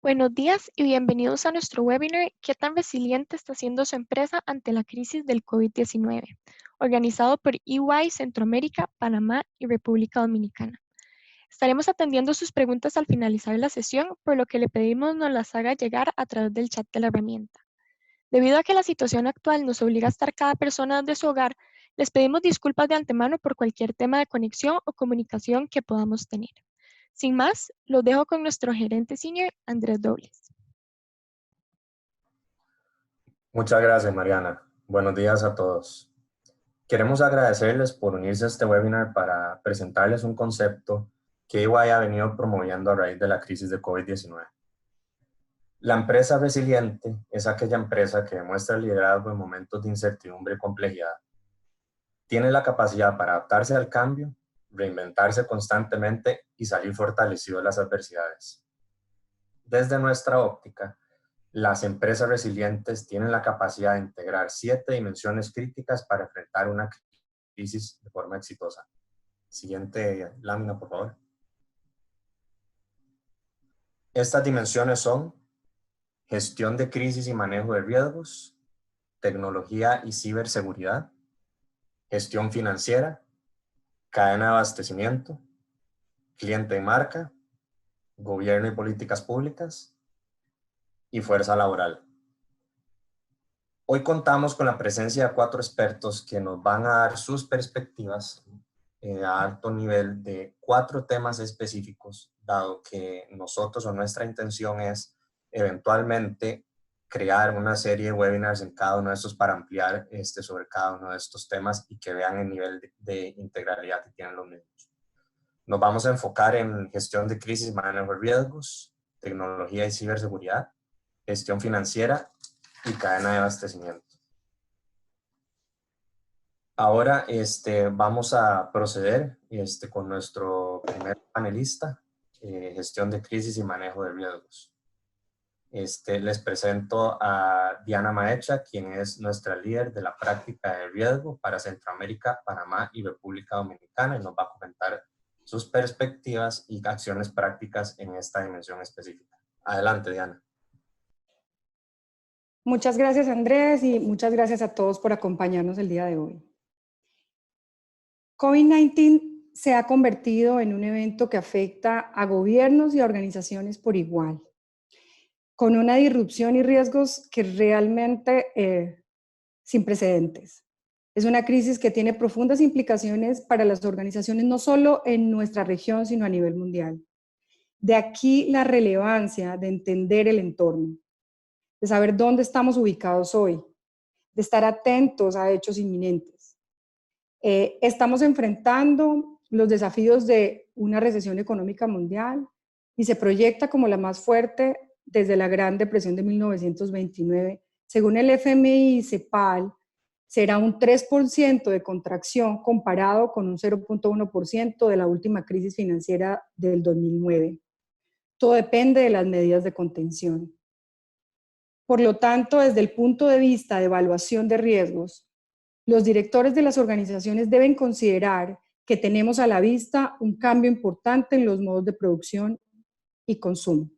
Buenos días y bienvenidos a nuestro webinar ¿Qué tan resiliente está siendo su empresa ante la crisis del COVID-19? Organizado por EY Centroamérica, Panamá y República Dominicana. Estaremos atendiendo sus preguntas al finalizar la sesión, por lo que le pedimos nos las haga llegar a través del chat de la herramienta. Debido a que la situación actual nos obliga a estar cada persona desde su hogar, les pedimos disculpas de antemano por cualquier tema de conexión o comunicación que podamos tener. Sin más, los dejo con nuestro gerente senior, Andrés Dobles. Muchas gracias, Mariana. Buenos días a todos. Queremos agradecerles por unirse a este webinar para presentarles un concepto que EY ha venido promoviendo a raíz de la crisis de COVID-19. La empresa resiliente es aquella empresa que demuestra liderazgo en momentos de incertidumbre y complejidad. Tiene la capacidad para adaptarse al cambio, reinventarse constantemente y salir fortalecido de las adversidades. Desde nuestra óptica, las empresas resilientes tienen la capacidad de integrar 7 dimensiones críticas para enfrentar una crisis de forma exitosa. Siguiente lámina, por favor. Estas dimensiones son gestión de crisis y manejo de riesgos, tecnología y ciberseguridad, gestión financiera, cadena de abastecimiento, cliente y marca, gobierno y políticas públicas y fuerza laboral. Hoy contamos con la presencia de 4 expertos que nos van a dar sus perspectivas a alto nivel de 4 temas específicos, dado que nosotros o nuestra intención es eventualmente crear una serie de webinars en cada uno de estos para ampliar sobre cada uno de estos temas y que vean el nivel de integralidad que tienen los mismos. Nos vamos a enfocar en gestión de crisis y manejo de riesgos, tecnología y ciberseguridad, gestión financiera y cadena de abastecimiento. Ahora vamos a proceder con nuestro primer panelista, gestión de crisis y manejo de riesgos. Les presento a Diana Maecha, quien es nuestra líder de la práctica de riesgo para Centroamérica, Panamá y República Dominicana, y nos va a comentar sus perspectivas y acciones prácticas en esta dimensión específica. Adelante, Diana. Muchas gracias, Andrés, y muchas gracias a todos por acompañarnos el día de hoy. COVID-19 se ha convertido en un evento que afecta a gobiernos y a organizaciones por igual, con una disrupción y riesgos que realmente sin precedentes. Es una crisis que tiene profundas implicaciones para las organizaciones, no solo en nuestra región, sino a nivel mundial. De aquí la relevancia de entender el entorno, de saber dónde estamos ubicados hoy, de estar atentos a hechos inminentes. Estamos enfrentando los desafíos de una recesión económica mundial y se proyecta como la más fuerte desde la Gran Depresión de 1929. Según el FMI y CEPAL, será un 3% de contracción comparado con un 0.1% de la última crisis financiera del 2009. Todo depende de las medidas de contención. Por lo tanto, desde el punto de vista de evaluación de riesgos, los directores de las organizaciones deben considerar que tenemos a la vista un cambio importante en los modos de producción y consumo.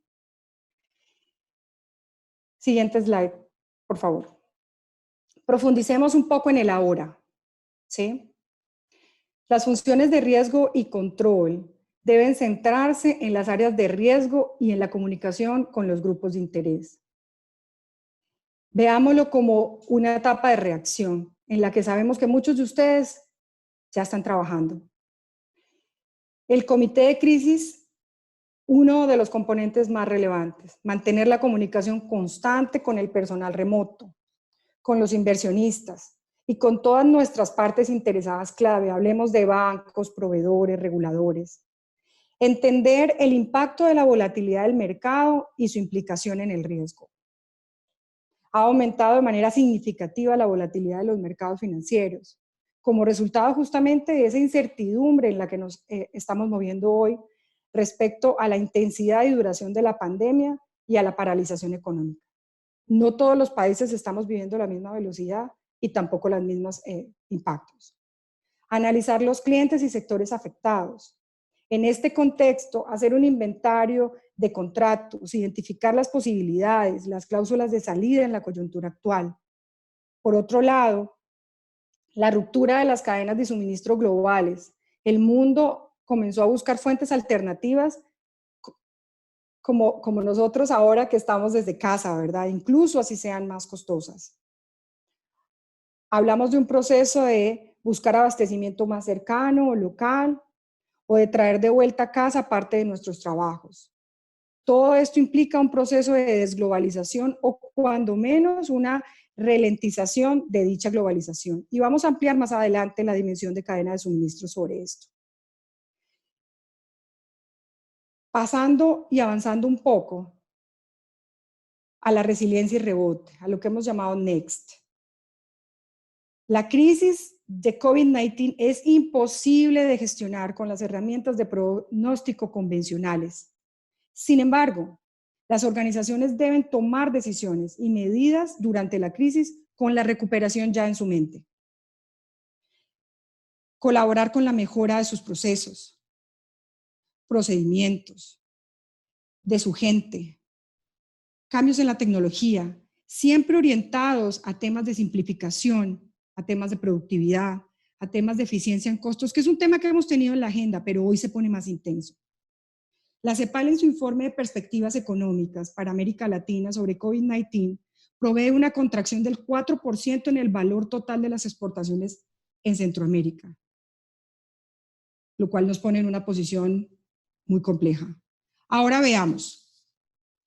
Siguiente slide, por favor. Profundicemos un poco en el ahora, ¿sí? Las funciones de riesgo y control deben centrarse en las áreas de riesgo y en la comunicación con los grupos de interés. Veámoslo como una etapa de reacción en la que sabemos que muchos de ustedes ya están trabajando. El comité de crisis, uno de los componentes más relevantes, mantener la comunicación constante con el personal remoto, con los inversionistas y con todas nuestras partes interesadas clave. Hablemos de bancos, proveedores, reguladores. Entender el impacto de la volatilidad del mercado y su implicación en el riesgo. Ha aumentado de manera significativa la volatilidad de los mercados financieros, como resultado justamente de esa incertidumbre en la que nos estamos moviendo hoy respecto a la intensidad y duración de la pandemia y a la paralización económica. No todos los países estamos viviendo la misma velocidad y tampoco los mismos impactos. Analizar los clientes y sectores afectados. En este contexto, hacer un inventario de contratos, identificar las posibilidades, las cláusulas de salida en la coyuntura actual. Por otro lado, la ruptura de las cadenas de suministro globales. El mundo comenzó a buscar fuentes alternativas como nosotros ahora que estamos desde casa, ¿verdad? Incluso así sean más costosas. Hablamos de un proceso de buscar abastecimiento más cercano o local, o de traer de vuelta a casa parte de nuestros trabajos. Todo esto implica un proceso de desglobalización o cuando menos una ralentización de dicha globalización. Y vamos a ampliar más adelante la dimensión de cadena de suministro sobre esto. Pasando y avanzando un poco a la resiliencia y rebote, a lo que hemos llamado NEXT. La crisis de COVID-19 es imposible de gestionar con las herramientas de pronóstico convencionales. Sin embargo, las organizaciones deben tomar decisiones y medidas durante la crisis con la recuperación ya en su mente. Colaborar con la mejora de sus procesos, procedimientos, de su gente, cambios en la tecnología, siempre orientados a temas de simplificación, a temas de productividad, a temas de eficiencia en costos, que es un tema que hemos tenido en la agenda, pero hoy se pone más intenso. La CEPAL en su informe de perspectivas económicas para América Latina sobre COVID-19 provee una contracción del 4% en el valor total de las exportaciones en Centroamérica, lo cual nos pone en una posición muy compleja. Ahora veamos.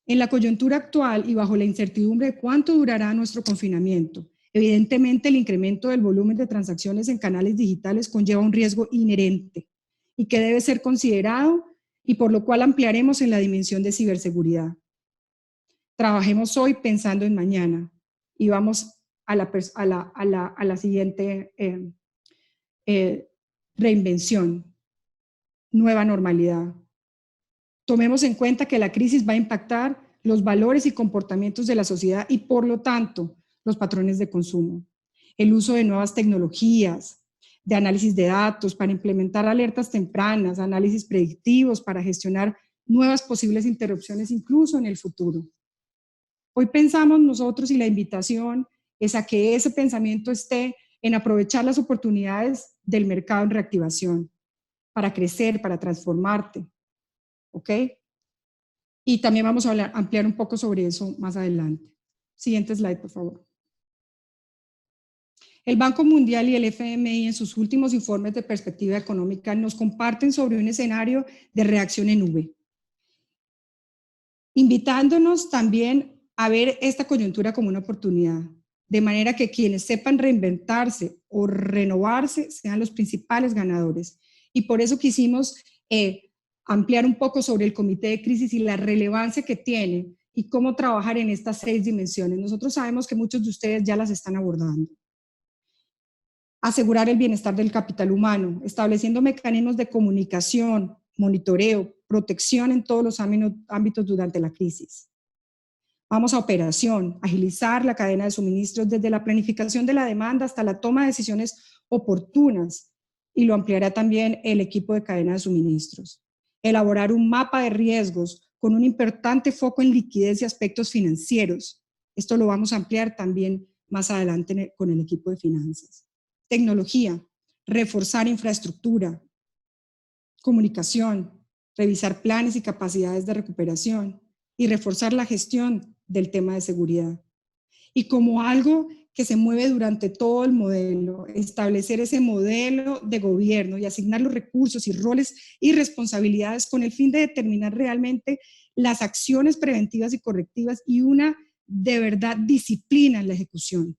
En la coyuntura actual y bajo la incertidumbre de cuánto durará nuestro confinamiento, evidentemente el incremento del volumen de transacciones en canales digitales conlleva un riesgo inherente y que debe ser considerado y por lo cual ampliaremos en la dimensión de ciberseguridad. Trabajemos hoy pensando en mañana y vamos a la siguiente reinvención, nueva normalidad. Tomemos en cuenta que la crisis va a impactar los valores y comportamientos de la sociedad y por lo tanto los patrones de consumo. El uso de nuevas tecnologías, de análisis de datos para implementar alertas tempranas, análisis predictivos para gestionar nuevas posibles interrupciones incluso en el futuro. Hoy pensamos nosotros y la invitación es a que ese pensamiento esté en aprovechar las oportunidades del mercado en reactivación para crecer, para transformarte. ¿Ok? Y también vamos a ampliar un poco sobre eso más adelante. Siguiente slide, por favor. El Banco Mundial y el FMI en sus últimos informes de perspectiva económica nos comparten sobre un escenario de reacción en V, invitándonos también a ver esta coyuntura como una oportunidad, de manera que quienes sepan reinventarse o renovarse sean los principales ganadores. Y por eso quisimos ampliar un poco sobre el comité de crisis y la relevancia que tiene y cómo trabajar en estas 6 dimensiones. Nosotros sabemos que muchos de ustedes ya las están abordando. Asegurar el bienestar del capital humano, estableciendo mecanismos de comunicación, monitoreo, protección en todos los ámbitos durante la crisis. Vamos a operación, agilizar la cadena de suministros desde la planificación de la demanda hasta la toma de decisiones oportunas, y lo ampliará también el equipo de cadena de suministros. Elaborar un mapa de riesgos con un importante foco en liquidez y aspectos financieros. Esto lo vamos a ampliar también más adelante con el equipo de finanzas. Tecnología, reforzar infraestructura, comunicación, revisar planes y capacidades de recuperación y reforzar la gestión del tema de seguridad. Y como algo que se mueve durante todo el modelo, establecer ese modelo de gobierno y asignar los recursos y roles y responsabilidades con el fin de determinar realmente las acciones preventivas y correctivas y una de verdad disciplina en la ejecución.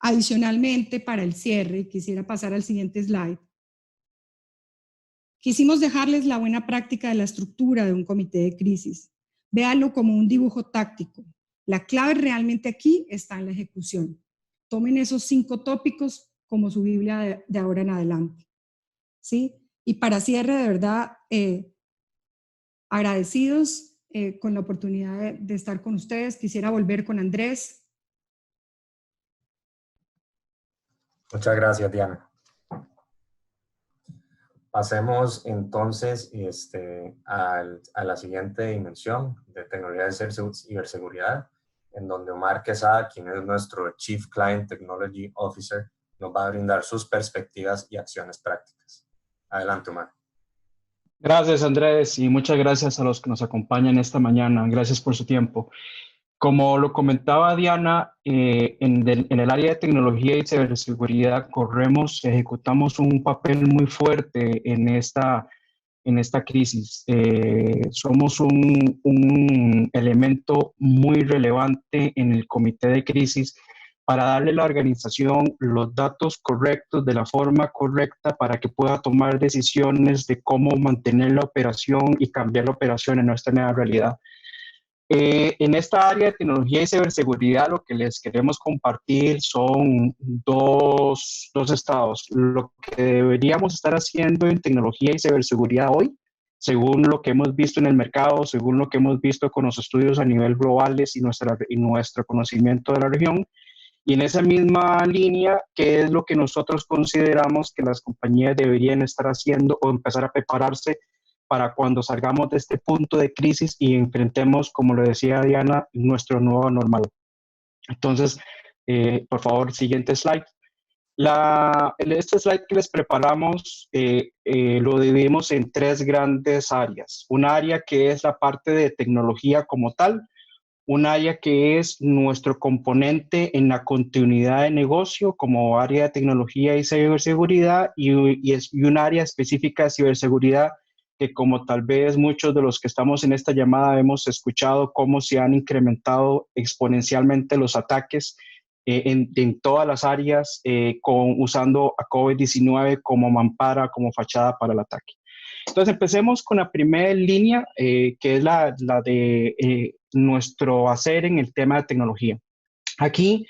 Adicionalmente, para el cierre, quisiera pasar al siguiente slide. Quisimos dejarles la buena práctica de la estructura de un comité de crisis. Véanlo como un dibujo táctico. La clave realmente aquí está en la ejecución. Tomen esos 5 tópicos como su Biblia de ahora en adelante. ¿Sí? Y para cierre, de verdad, agradecidos con la oportunidad de estar con ustedes. Quisiera volver con Andrés. Muchas gracias, Diana. Pasemos entonces a la siguiente dimensión de tecnología de ciberseguridad, en donde Omar Quesada, quien es nuestro Chief Client Technology Officer, nos va a brindar sus perspectivas y acciones prácticas. Adelante, Omar. Gracias, Andrés, y muchas gracias a los que nos acompañan esta mañana. Gracias por su tiempo. Como lo comentaba Diana, en el área de tecnología y ciberseguridad ejecutamos un papel muy fuerte en esta crisis. Somos un elemento muy relevante en el comité de crisis para darle a la organización los datos correctos de la forma correcta para que pueda tomar decisiones de cómo mantener la operación y cambiar la operación en nuestra nueva realidad. En esta área de tecnología y ciberseguridad lo que les queremos compartir son dos estados. Lo que deberíamos estar haciendo en tecnología y ciberseguridad hoy, según lo que hemos visto en el mercado, según lo que hemos visto con los estudios a nivel globales y nuestro conocimiento de la región. Y en esa misma línea, ¿qué es lo que nosotros consideramos que las compañías deberían estar haciendo o empezar a prepararse para cuando salgamos de este punto de crisis y enfrentemos, como lo decía Diana, nuestro nuevo normal? Entonces, por favor, siguiente slide. Este slide que les preparamos lo dividimos en tres grandes áreas. Un área que es la parte de tecnología como tal, un área que es nuestro componente en la continuidad de negocio como área de tecnología y ciberseguridad y un área específica de ciberseguridad que, como tal vez muchos de los que estamos en esta llamada hemos escuchado, cómo se han incrementado exponencialmente los ataques en todas las áreas usando a COVID-19 como mampara, como fachada para el ataque. Entonces empecemos con la primera línea, que es la de nuestro hacer en el tema de tecnología. Aquí,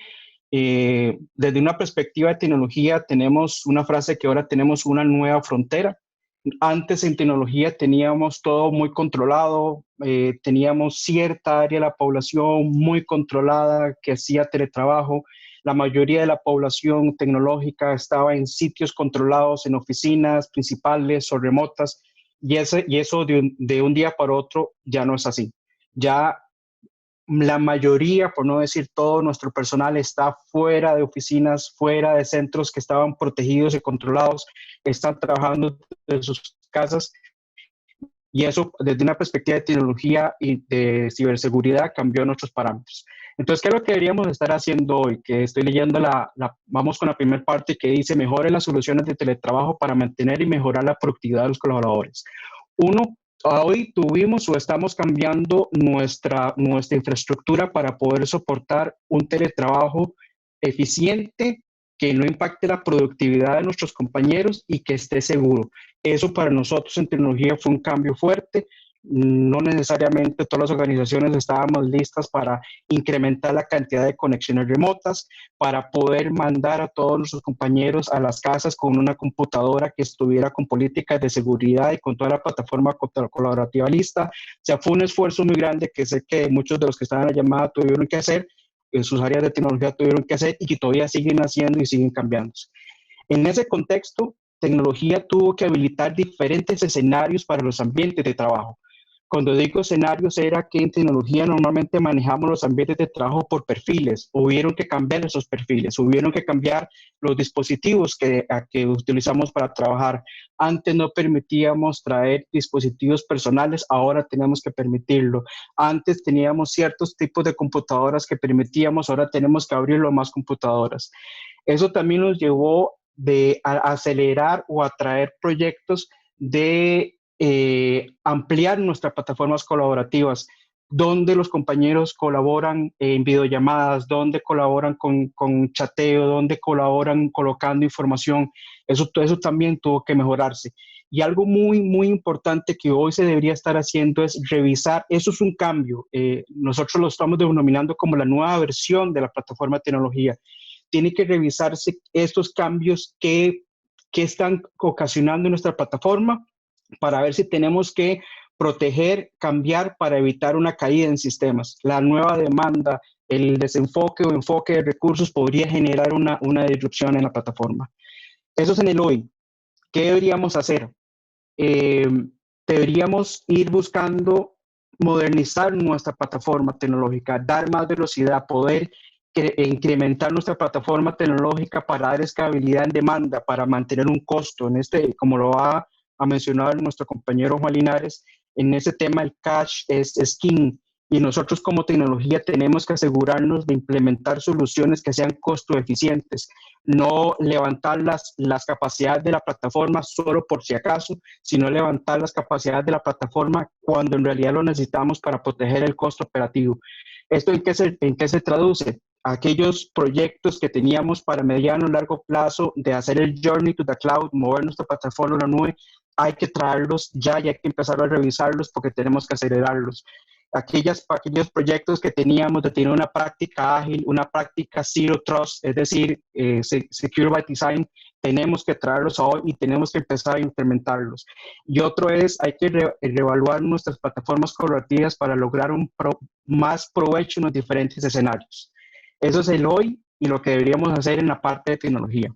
desde una perspectiva de tecnología, tenemos una frase que ahora tenemos una nueva frontera. Antes en tecnología teníamos todo muy controlado, teníamos cierta área de la población muy controlada que hacía teletrabajo. La mayoría de la población tecnológica estaba en sitios controlados, en oficinas principales o remotas, y eso de un día para otro ya no es así. Ya la mayoría, por no decir todo, nuestro personal está fuera de oficinas, fuera de centros que estaban protegidos y controlados, están trabajando desde sus casas, y eso desde una perspectiva de tecnología y de ciberseguridad cambió nuestros parámetros. Entonces, ¿qué es lo que deberíamos estar haciendo hoy? Que estoy leyendo vamos con la primera parte que dice: mejore las soluciones de teletrabajo para mantener y mejorar la productividad de los colaboradores. Hoy tuvimos o estamos cambiando nuestra infraestructura para poder soportar un teletrabajo eficiente que no impacte la productividad de nuestros compañeros y que esté seguro. Eso para nosotros en tecnología fue un cambio fuerte. No necesariamente todas las organizaciones estábamos listas para incrementar la cantidad de conexiones remotas, para poder mandar a todos nuestros compañeros a las casas con una computadora que estuviera con políticas de seguridad y con toda la plataforma colaborativa lista. O sea, fue un esfuerzo muy grande que sé que muchos de los que estaban en la llamada tuvieron que hacer, en sus áreas de tecnología tuvieron que hacer y que todavía siguen haciendo y siguen cambiándose. En ese contexto, tecnología tuvo que habilitar diferentes escenarios para los ambientes de trabajo. Cuando digo escenarios, era que en tecnología normalmente manejamos los ambientes de trabajo por perfiles. Hubieron que cambiar esos perfiles, hubieron que cambiar los dispositivos que utilizamos para trabajar. Antes no permitíamos traer dispositivos personales, ahora tenemos que permitirlo. Antes teníamos ciertos tipos de computadoras que permitíamos, ahora tenemos que abrirlo a más computadoras. Eso también nos llevó a acelerar o atraer proyectos de ampliar nuestras plataformas colaborativas, donde los compañeros colaboran en videollamadas, donde colaboran con chateo, donde colaboran colocando información. Eso también tuvo que mejorarse. Y algo muy, muy importante que hoy se debería estar haciendo es revisar, eso es un cambio, nosotros lo estamos denominando como la nueva versión de la plataforma de tecnología. Tiene que revisarse estos cambios que están ocasionando nuestra plataforma, para ver si tenemos que proteger, cambiar para evitar una caída en sistemas. La nueva demanda, el desenfoque o enfoque de recursos podría generar una disrupción en la plataforma. Eso es en el hoy. ¿Qué deberíamos hacer? deberíamos ir buscando modernizar nuestra plataforma tecnológica, dar más velocidad, poder incrementar nuestra plataforma tecnológica para dar escalabilidad en demanda, para mantener un costo. Como lo ha mencionado nuestro compañero Juan Linares, en ese tema el cash es king, y nosotros como tecnología tenemos que asegurarnos de implementar soluciones que sean costo eficientes, no levantar las capacidades de la plataforma solo por si acaso, sino levantar las capacidades de la plataforma cuando en realidad lo necesitamos para proteger el costo operativo. ¿Esto en qué se traduce? Aquellos proyectos que teníamos para mediano y largo plazo de hacer el journey to the cloud, mover nuestra plataforma a la nube, hay que traerlos ya y hay que empezar a revisarlos porque tenemos que acelerarlos. Aquellos proyectos que teníamos de tener una práctica ágil, una práctica zero trust, es decir, secure by design, tenemos que traerlos hoy y tenemos que empezar a implementarlos. Y otro es, hay que reevaluar nuestras plataformas corporativas para lograr más provecho en los diferentes escenarios. Eso es el hoy y lo que deberíamos hacer en la parte de tecnología.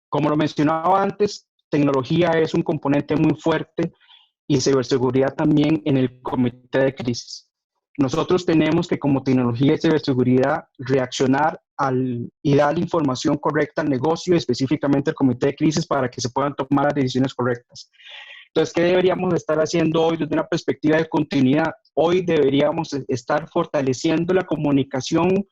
Como lo mencionaba antes, tecnología es un componente muy fuerte y ciberseguridad también en el comité de crisis. Nosotros tenemos que, como tecnología y ciberseguridad, reaccionar y dar información correcta al negocio, específicamente al comité de crisis, para que se puedan tomar las decisiones correctas. Entonces, ¿qué deberíamos estar haciendo hoy desde una perspectiva de continuidad? Hoy deberíamos estar fortaleciendo la comunicación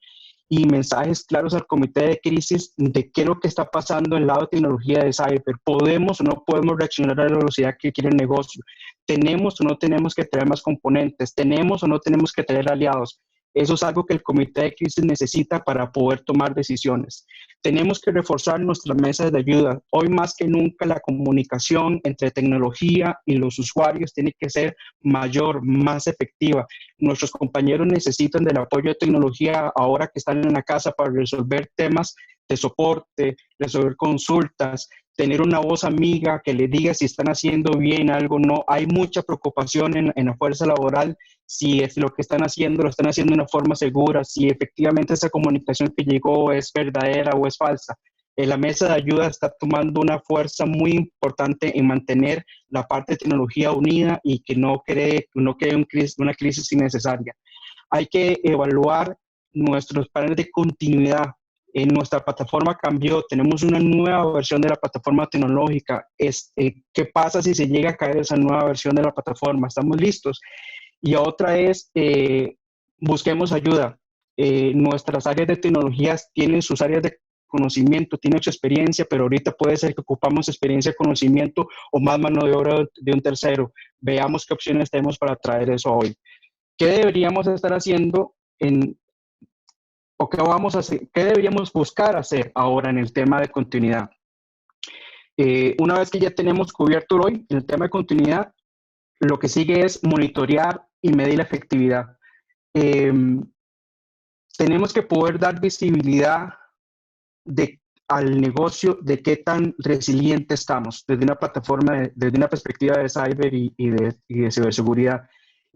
y mensajes claros al comité de crisis de qué es lo que está pasando en el lado de tecnología de cyber. ¿Podemos o no podemos reaccionar a la velocidad que quiere el negocio? ¿Tenemos o no tenemos que traer más componentes? ¿Tenemos o no tenemos que traer aliados? Eso es algo que el comité de crisis necesita para poder tomar decisiones. Tenemos que reforzar nuestras mesas de ayuda. Hoy más que nunca la comunicación entre tecnología y los usuarios tiene que ser mayor, más efectiva. Nuestros compañeros necesitan del apoyo de tecnología ahora que están en la casa para resolver temas de soporte, resolver consultas, tener una voz amiga que le diga si están haciendo bien algo o no. Hay mucha preocupación en la fuerza laboral si es lo que están haciendo, lo están haciendo de una forma segura, si efectivamente esa comunicación que llegó es verdadera o es falsa. La mesa de ayuda está tomando una fuerza muy importante en mantener la parte de tecnología unida y que no cree una crisis innecesaria. Hay que evaluar nuestros planes de continuidad. Nuestra plataforma cambió, tenemos una nueva versión de la plataforma tecnológica. ¿Qué pasa si se llega a caer esa nueva versión de la plataforma? ¿Estamos listos? Y otra es, busquemos ayuda. Nuestras áreas de tecnologías tienen sus áreas de conocimiento, tienen su experiencia, pero ahorita puede ser que ocupamos experiencia, conocimiento o más mano de obra de un tercero. Veamos qué opciones tenemos para traer eso hoy. ¿Qué deberíamos estar haciendo qué deberíamos buscar hacer ahora en el tema de continuidad? Una vez que ya tenemos cubierto hoy en el tema de continuidad, lo que sigue es monitorear y medir la efectividad. Tenemos que poder dar visibilidad al negocio de qué tan resiliente estamos desde una plataforma, desde una perspectiva de cyber y de ciberseguridad.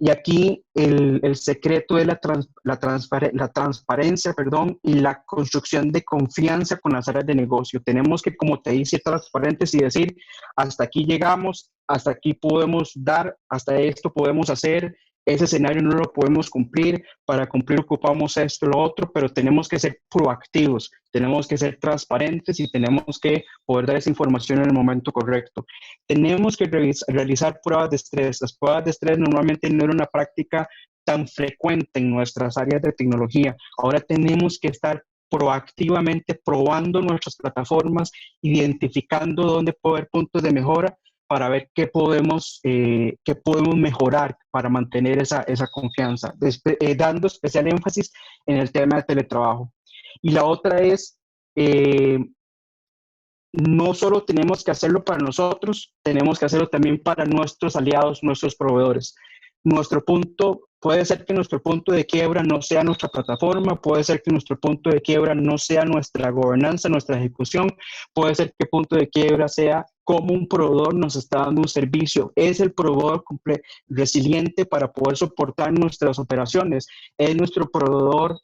Y aquí el secreto es la transparencia, y la construcción de confianza con las áreas de negocio. Tenemos que, como te dice, ser transparentes y decir, hasta aquí llegamos, hasta aquí podemos dar, hasta esto podemos hacer, ese escenario no lo podemos cumplir, para cumplir ocupamos esto, lo otro, pero tenemos que ser proactivos, tenemos que ser transparentes y tenemos que poder dar esa información en el momento correcto. Tenemos que realizar pruebas de estrés. Las pruebas de estrés normalmente no era una práctica tan frecuente en nuestras áreas de tecnología. Ahora tenemos que estar proactivamente probando nuestras plataformas, identificando dónde puede haber puntos de mejora para ver qué podemos mejorar para mantener esa confianza, dando especial énfasis en el tema de teletrabajo. Y la otra es, no solo tenemos que hacerlo para nosotros, tenemos que hacerlo también para nuestros aliados, nuestros proveedores. Puede ser que nuestro punto de quiebra no sea nuestra plataforma, puede ser que nuestro punto de quiebra no sea nuestra gobernanza, nuestra ejecución, puede ser que el punto de quiebra sea cómo un proveedor nos está dando un servicio. Es el proveedor resiliente para poder soportar nuestras operaciones. Es nuestro proveedor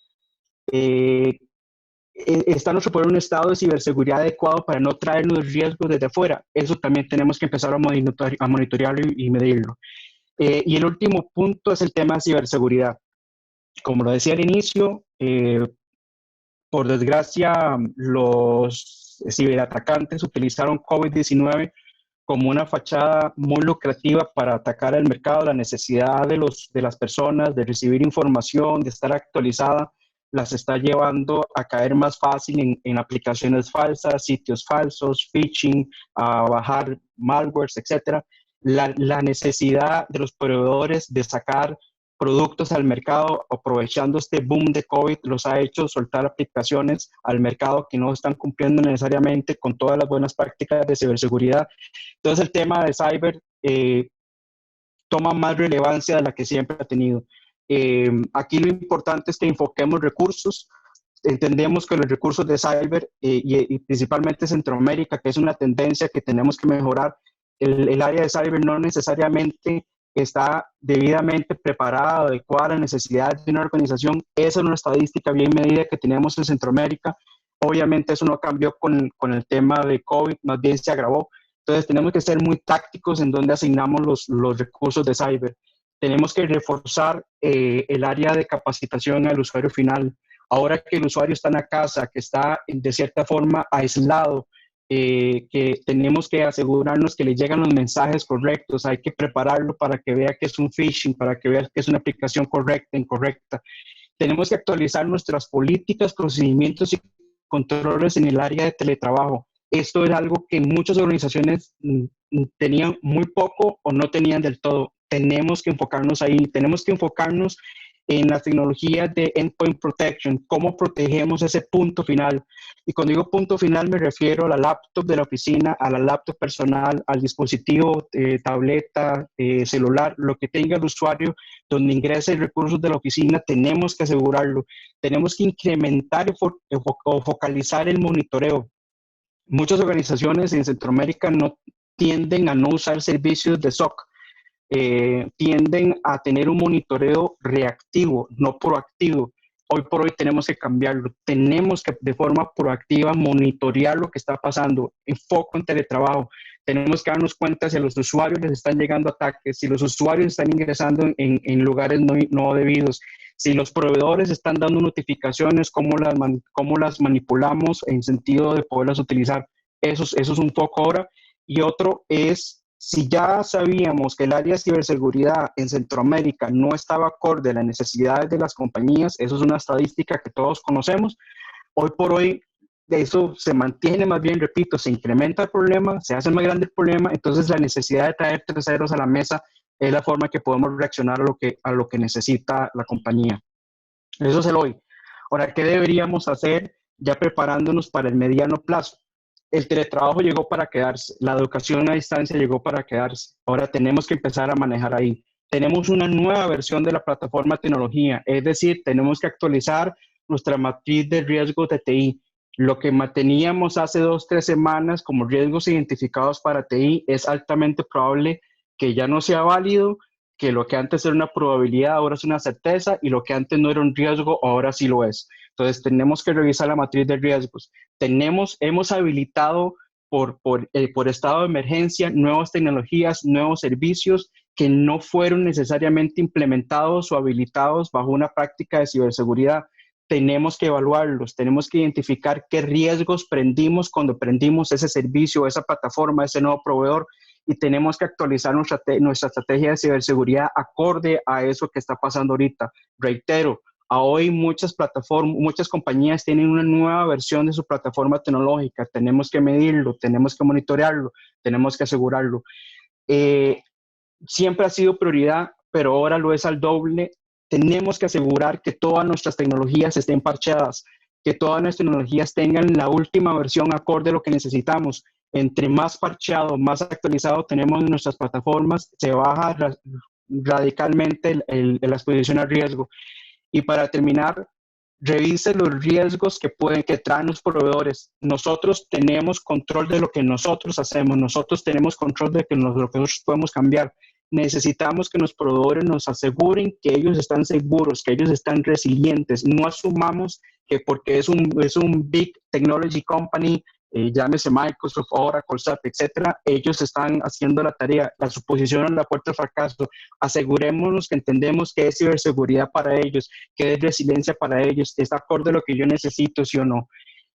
está nuestro poder en un estado de ciberseguridad adecuado para no traernos riesgos desde afuera. Eso también tenemos que empezar a monitorearlo y medirlo. Y el último punto es el tema de ciberseguridad. Como lo decía al inicio, por desgracia, los ciberatacantes utilizaron COVID-19 como una fachada muy lucrativa para atacar el mercado. La necesidad de las personas de recibir información, de estar actualizada, las está llevando a caer más fácil en aplicaciones falsas, sitios falsos, phishing, a bajar malwares, etc. La necesidad de los proveedores de sacar productos al mercado, aprovechando este boom de COVID, los ha hecho soltar aplicaciones al mercado que no están cumpliendo necesariamente con todas las buenas prácticas de ciberseguridad. Entonces el tema de cyber toma más relevancia de la que siempre ha tenido. Aquí lo importante es que enfoquemos recursos. Entendemos que los recursos de cyber y principalmente Centroamérica, que es una tendencia que tenemos que mejorar, el área de cyber no necesariamente está debidamente preparada, adecuada a las necesidades de una organización. Esa es una estadística bien medida que tenemos en Centroamérica. Obviamente eso no cambió con el tema de COVID, más bien se agravó. Entonces tenemos que ser muy tácticos en donde asignamos los recursos de cyber. Tenemos que reforzar el área de capacitación al usuario final. Ahora que el usuario está en la casa, que está de cierta forma aislado, que tenemos que asegurarnos que le llegan los mensajes correctos, hay que prepararlo para que vea que es un phishing, para que vea que es una aplicación correcta, incorrecta. Tenemos que actualizar nuestras políticas, procedimientos y controles en el área de teletrabajo. Esto es algo que muchas organizaciones tenían muy poco o no tenían del todo. Tenemos que enfocarnos ahí, tenemos que enfocarnos en las tecnologías de endpoint protection, cómo protegemos ese punto final. Y cuando digo punto final me refiero a la laptop de la oficina, a la laptop personal, al dispositivo, tableta, celular, lo que tenga el usuario, donde ingrese recursos de la oficina, tenemos que asegurarlo. Tenemos que incrementar o focalizar el monitoreo. Muchas organizaciones en Centroamérica no tienden a no usar servicios de SOC. Tienden a tener un monitoreo reactivo, no proactivo. Hoy por hoy tenemos que cambiarlo. Tenemos que de forma proactiva monitorear lo que está pasando. Enfoco en teletrabajo. Tenemos que darnos cuenta si a los usuarios les están llegando ataques, si los usuarios están ingresando en lugares no debidos, si los proveedores están dando notificaciones, cómo las manipulamos en sentido de poderlas utilizar. Eso es un foco ahora. Y otro es, si ya sabíamos que el área de ciberseguridad en Centroamérica no estaba acorde a las necesidades de las compañías, eso es una estadística que todos conocemos, hoy por hoy eso se mantiene, más bien, repito, se incrementa el problema, se hace más grande el problema, entonces la necesidad de traer terceros a la mesa es la forma que podemos reaccionar a lo que necesita la compañía. Eso es el hoy. Ahora, ¿qué deberíamos hacer ya preparándonos para el mediano plazo? El teletrabajo llegó para quedarse, la educación a distancia llegó para quedarse. Ahora tenemos que empezar a manejar ahí. Tenemos una nueva versión de la plataforma de tecnología, es decir, tenemos que actualizar nuestra matriz de riesgos de TI. Lo que teníamos hace 2-3 semanas como riesgos identificados para TI es altamente probable que ya no sea válido, que lo que antes era una probabilidad ahora es una certeza y lo que antes no era un riesgo ahora sí lo es. Entonces tenemos que revisar la matriz de riesgos. Hemos habilitado por estado de emergencia nuevas tecnologías, nuevos servicios que no fueron necesariamente implementados o habilitados bajo una práctica de ciberseguridad. Tenemos que evaluarlos, tenemos que identificar qué riesgos prendimos cuando prendimos ese servicio, esa plataforma, ese nuevo proveedor, y tenemos que actualizar nuestra estrategia de ciberseguridad acorde a eso que está pasando ahorita. Reitero, a hoy muchas compañías tienen una nueva versión de su plataforma tecnológica. Tenemos que medirlo, tenemos que monitorearlo, tenemos que asegurarlo. Siempre ha sido prioridad, pero ahora lo es al doble. Tenemos que asegurar que todas nuestras tecnologías estén parcheadas, que todas nuestras tecnologías tengan la última versión acorde a lo que necesitamos. Entre más parcheado, más actualizado tenemos nuestras plataformas, se baja radicalmente la exposición al riesgo. Y para terminar, revise los riesgos que traen los proveedores. Nosotros tenemos control de lo que nosotros hacemos, nosotros tenemos control de lo que nosotros podemos cambiar. Necesitamos que los proveedores nos aseguren que ellos están seguros, que ellos están resilientes. No asumamos que porque es un big technology company, llámese Microsoft, Oracle, SAP, etcétera, ellos están haciendo la tarea, la suposición a la puerta del fracaso. Asegurémonos que entendemos que es ciberseguridad para ellos, que es resiliencia para ellos, que está acorde a lo que yo necesito, sí o no.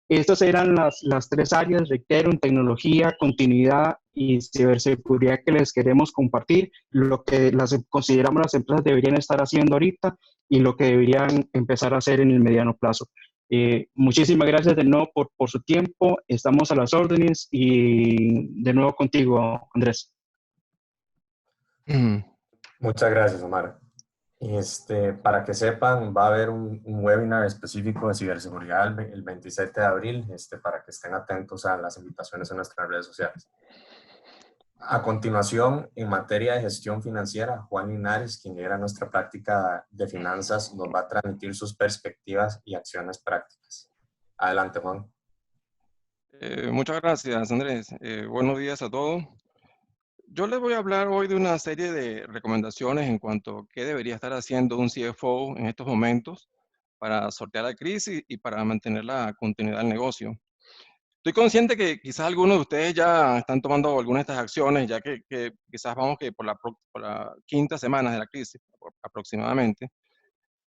Estas eran las tres áreas, reitero, en tecnología, continuidad y ciberseguridad que les queremos compartir, lo que consideramos las empresas deberían estar haciendo ahorita y lo que deberían empezar a hacer en el mediano plazo. Muchísimas gracias de nuevo por su tiempo, estamos a las órdenes y de nuevo contigo, Andrés. Muchas gracias, Omar. Para que sepan, va a haber un webinar específico de ciberseguridad el 27 de abril, para que estén atentos a las invitaciones en nuestras redes sociales. A continuación, en materia de gestión financiera, Juan Linares, quien lidera nuestra práctica de finanzas, nos va a transmitir sus perspectivas y acciones prácticas. Adelante, Juan. Muchas gracias, Andrés. Buenos días a todos. Yo les voy a hablar hoy de una serie de recomendaciones en cuanto a qué debería estar haciendo un CFO en estos momentos para sortear la crisis y para mantener la continuidad del negocio. Estoy consciente que quizás algunos de ustedes ya están tomando algunas de estas acciones, ya que quizás vamos que por la quinta semana de la crisis aproximadamente.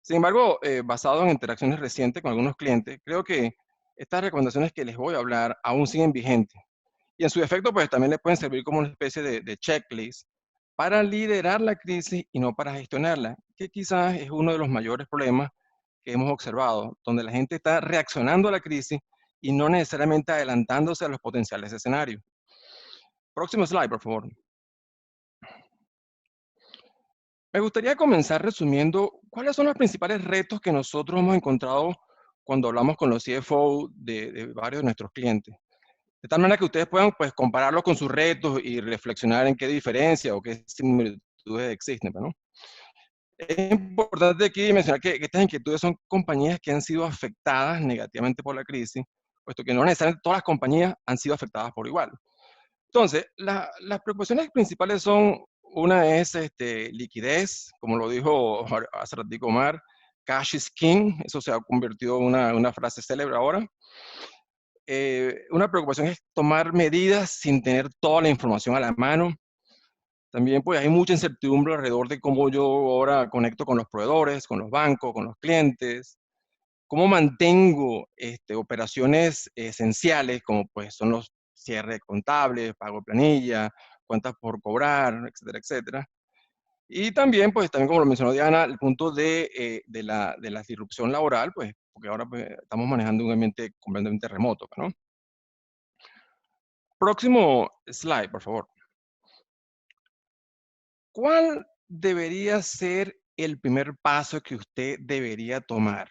Sin embargo, basado en interacciones recientes con algunos clientes, creo que estas recomendaciones que les voy a hablar aún siguen vigentes. Y en su efecto, pues también les pueden servir como una especie de checklist para liderar la crisis y no para gestionarla, que quizás es uno de los mayores problemas que hemos observado, donde la gente está reaccionando a la crisis y no necesariamente adelantándose a los potenciales escenarios. Próximo slide, por favor. Me gustaría comenzar resumiendo cuáles son los principales retos que nosotros hemos encontrado cuando hablamos con los CFO de varios de nuestros clientes. De tal manera que ustedes puedan pues, compararlo con sus retos y reflexionar en qué diferencia o qué similitudes existen, ¿no? Es importante aquí mencionar que estas inquietudes son compañías que han sido afectadas negativamente por la crisis, puesto que no necesariamente todas las compañías han sido afectadas por igual. Entonces, las preocupaciones principales son, una es liquidez, como lo dijo hace ratito Omar, cash is king, eso se ha convertido en una frase célebre ahora. Una preocupación es tomar medidas sin tener toda la información a la mano. También pues hay mucha incertidumbre alrededor de cómo yo ahora conecto con los proveedores, con los bancos, con los clientes. Cómo mantengo operaciones esenciales como pues son los cierres contables, pago de planilla, cuentas por cobrar, etcétera, etcétera. Y también, pues, también como lo mencionó Diana, el punto de la disrupción laboral, pues, porque ahora pues, estamos manejando un ambiente completamente remoto, ¿no? Próximo slide, por favor. ¿Cuál debería ser el primer paso que usted debería tomar?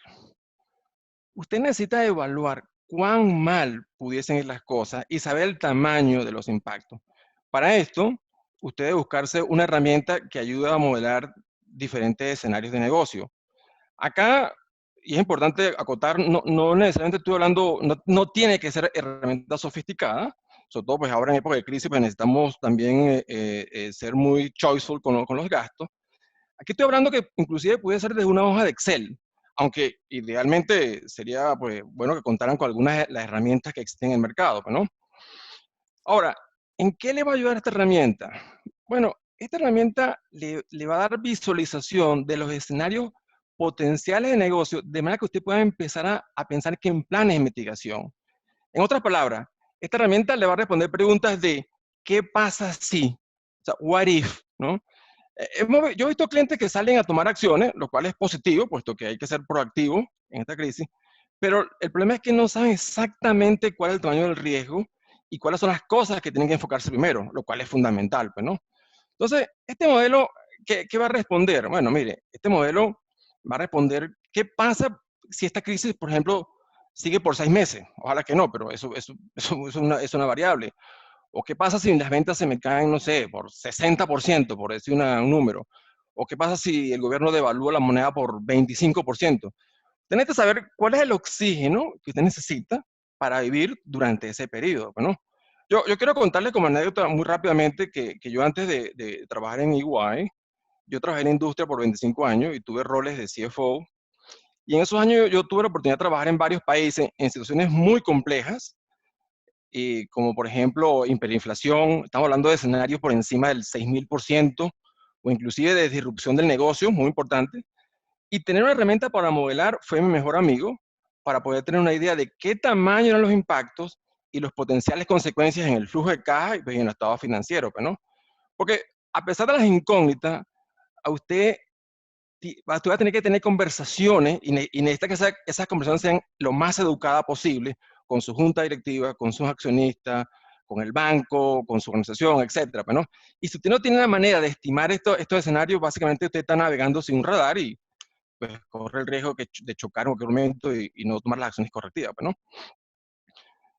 Usted necesita evaluar cuán mal pudiesen ir las cosas y saber el tamaño de los impactos. Para esto, usted debe buscarse una herramienta que ayude a modelar diferentes escenarios de negocio. Acá, y es importante acotar, no necesariamente estoy hablando, no tiene que ser herramienta sofisticada, sobre todo pues ahora en época de crisis pues necesitamos también ser muy choiceful con los gastos. Aquí estoy hablando que inclusive puede ser desde una hoja de Excel, aunque idealmente sería pues, bueno que contaran con algunas de las herramientas que existen en el mercado, ¿no? Ahora, ¿en qué le va a ayudar esta herramienta? Bueno, esta herramienta le va a dar visualización de los escenarios potenciales de negocio, de manera que usted pueda empezar a pensar que en planes de mitigación. En otras palabras, esta herramienta le va a responder preguntas de ¿qué pasa si? O sea, what if, ¿no? Yo he visto clientes que salen a tomar acciones, lo cual es positivo, puesto que hay que ser proactivo en esta crisis, pero el problema es que no saben exactamente cuál es el tamaño del riesgo y cuáles son las cosas que tienen que enfocarse primero, lo cual es fundamental, pues, ¿no? Entonces, este modelo, ¿qué va a responder? Bueno, mire, este modelo va a responder qué pasa si esta crisis, por ejemplo, sigue por 6 meses. Ojalá que no, pero eso es una variable. ¿O qué pasa si las ventas se me caen, no sé, por 60%, por decir un número? ¿O qué pasa si el gobierno devalúa la moneda por 25%? Tienes que saber cuál es el oxígeno que usted necesita para vivir durante ese periodo, ¿no? Yo quiero contarles como anécdota muy rápidamente que yo antes de trabajar en EY, yo trabajé en industria por 25 años y tuve roles de CFO. Y en esos años yo tuve la oportunidad de trabajar en varios países en situaciones muy complejas, como por ejemplo hiperinflación, estamos hablando de escenarios por encima del 6000%, o inclusive de disrupción del negocio, muy importante. Y tener una herramienta para modelar fue mi mejor amigo, para poder tener una idea de qué tamaño eran los impactos y las potenciales consecuencias en el flujo de caja y pues, en el estado financiero, pues, ¿no? Porque a pesar de las incógnitas, a usted va a tener que tener conversaciones y necesita que esas conversaciones sean lo más educadas posible con su junta directiva, con sus accionistas, con el banco, con su organización, etcétera, pues, ¿no? Y si usted no tiene la manera de estimar estos escenarios, básicamente usted está navegando sin un radar y pues, corre el riesgo de chocar en cualquier momento y no tomar las acciones correctivas, pues, ¿no?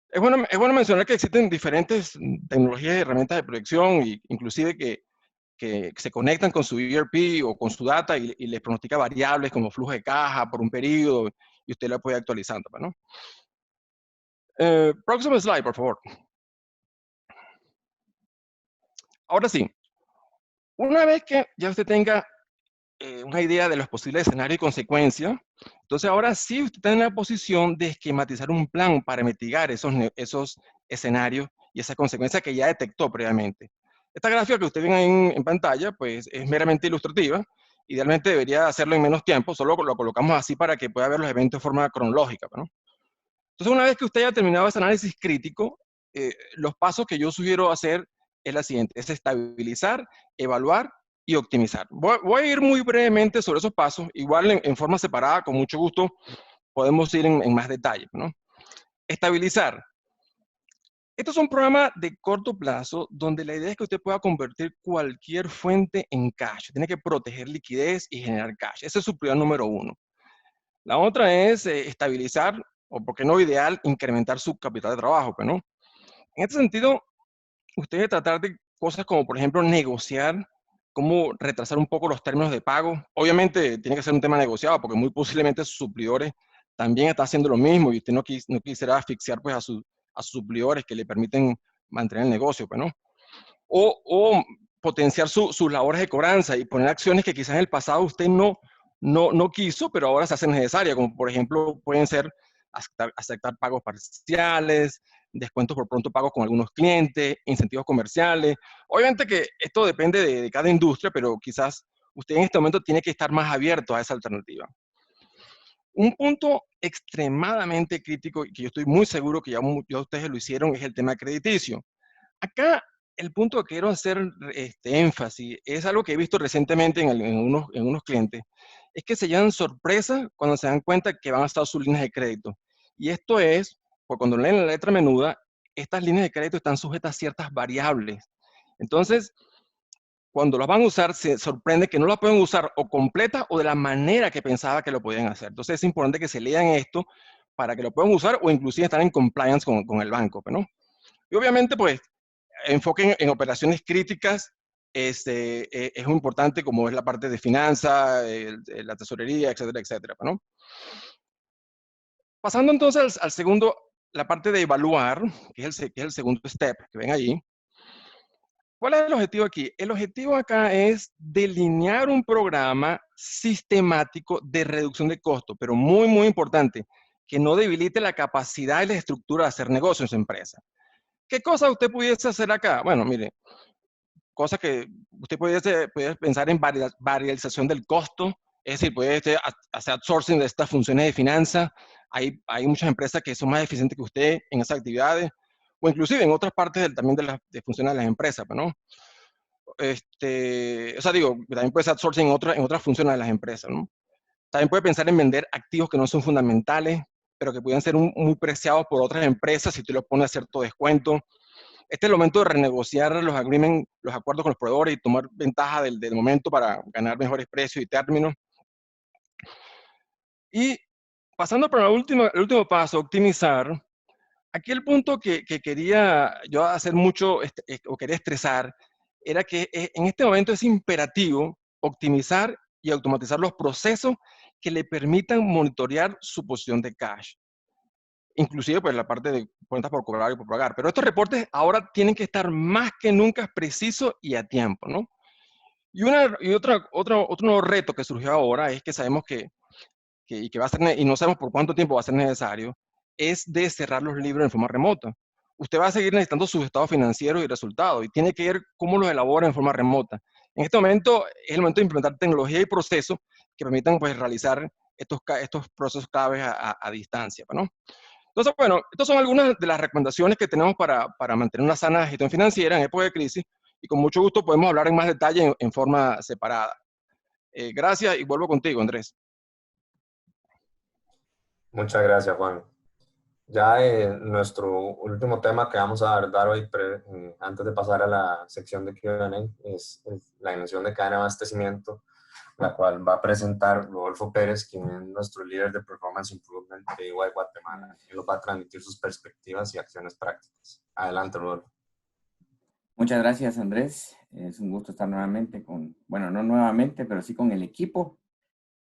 Es bueno mencionar que existen diferentes tecnologías y herramientas de proyección, inclusive que se conectan con su ERP o con su data y les pronostica variables como flujo de caja por un periodo y usted la puede ir actualizando, pues, ¿no? Próximo slide, por favor. Ahora sí, una vez que ya usted tenga una idea de los posibles escenarios y consecuencias, entonces ahora sí usted está en la posición de esquematizar un plan para mitigar esos escenarios y esas consecuencias que ya detectó previamente. Esta gráfica que usted ve ahí en pantalla, pues es meramente ilustrativa. Idealmente debería hacerlo en menos tiempo, solo lo colocamos así para que pueda ver los eventos de forma cronológica, ¿no? Entonces, una vez que usted haya terminado ese análisis crítico, los pasos que yo sugiero hacer es la siguiente, es estabilizar, evaluar y optimizar. Voy a ir muy brevemente sobre esos pasos, igual en forma separada, con mucho gusto, podemos ir en más detalle, ¿no? Estabilizar. Esto es un programa de corto plazo donde la idea es que usted pueda convertir cualquier fuente en cash. Tiene que proteger liquidez y generar cash. Ese es su prioridad número uno. La otra es estabilizar, o por qué no ideal, incrementar su capital de trabajo, pues, ¿no? En este sentido, usted debe tratar de cosas como, por ejemplo, negociar, cómo retrasar un poco los términos de pago. Obviamente tiene que ser un tema negociado, porque muy posiblemente sus suplidores también están haciendo lo mismo y usted no quisiera asfixiar pues, a sus suplidores que le permiten mantener el negocio, pues, ¿no? O potenciar sus labores de cobranza y poner acciones que quizás en el pasado usted no quiso, pero ahora se hacen necesarias, como por ejemplo pueden ser aceptar pagos parciales, descuentos por pronto pagos con algunos clientes, incentivos comerciales. Obviamente que esto depende de cada industria, pero quizás usted en este momento tiene que estar más abierto a esa alternativa. Un punto extremadamente crítico y que yo estoy muy seguro que ya ustedes lo hicieron es el tema crediticio. Acá el punto que quiero hacer énfasis es algo que he visto recientemente en unos clientes, es que se llevan sorpresa cuando se dan cuenta que van a estar sus líneas de crédito. Y esto es, porque cuando leen la letra menuda, estas líneas de crédito están sujetas a ciertas variables. Entonces, cuando las van a usar, se sorprende que no las pueden usar o completa o de la manera que pensaba que lo podían hacer. Entonces, es importante que se lean esto para que lo puedan usar o inclusive estar en compliance con el banco, ¿no? Y obviamente, pues, enfoquen en operaciones críticas, es muy importante como es la parte de finanzas, la tesorería, etcétera, etcétera, ¿no? Pasando entonces al segundo, la parte de evaluar, que es el segundo step que ven allí. ¿Cuál es el objetivo aquí? El objetivo acá es delinear un programa sistemático de reducción de costos, pero muy, muy importante, que no debilite la capacidad y la estructura de hacer negocio en su empresa. ¿Qué cosa usted pudiese hacer acá? Bueno, mire, cosas que usted puede pensar en varialización del costo, es decir, puede hacer outsourcing de estas funciones de finanzas. Hay muchas empresas que son más eficientes que usted en esas actividades, o inclusive en otras partes también de funciones de las empresas, ¿no? O sea, digo, también puede hacer outsourcing en otras funciones de las empresas, ¿no? También puede pensar en vender activos que no son fundamentales, pero que pueden ser muy preciados por otras empresas si usted los pone a cierto descuento. Este es el momento de renegociar los agreements, los acuerdos con los proveedores y tomar ventaja del momento para ganar mejores precios y términos. Y pasando por el último paso, optimizar. Aquí el punto que quería yo hacer mucho, o quería estresar, era que en este momento es imperativo optimizar y automatizar los procesos que le permitan monitorear su posición de cash. Inclusive pues la parte de cuentas por cobrar y por pagar. Pero estos reportes ahora tienen que estar más que nunca precisos y a tiempo, ¿no? Y otro nuevo reto que surgió ahora es que sabemos que y que va a ser, y no sabemos por cuánto tiempo va a ser necesario, es de cerrar los libros en forma remota. Usted va a seguir necesitando sus estados financieros y resultados, y tiene que ver cómo los elabora en forma remota. En este momento es el momento de implementar tecnología y procesos que permitan pues, realizar estos procesos claves a distancia, ¿no? Entonces, bueno, estas son algunas de las recomendaciones que tenemos para mantener una sana gestión financiera en época de crisis, y con mucho gusto podemos hablar en más detalle en forma separada. Gracias y vuelvo contigo, Andrés. Muchas gracias, Juan. Ya nuestro último tema que vamos a abordar hoy, antes de pasar a la sección de Q&A, es la dimensión de cadena de abastecimiento, la cual va a presentar Rodolfo Pérez, quien es nuestro líder de Performance Improvement de EY Guatemala. Él nos va a transmitir sus perspectivas y acciones prácticas. Adelante, Rodolfo. Muchas gracias, Andrés. Es un gusto estar nuevamente bueno, no nuevamente, pero sí con el equipo,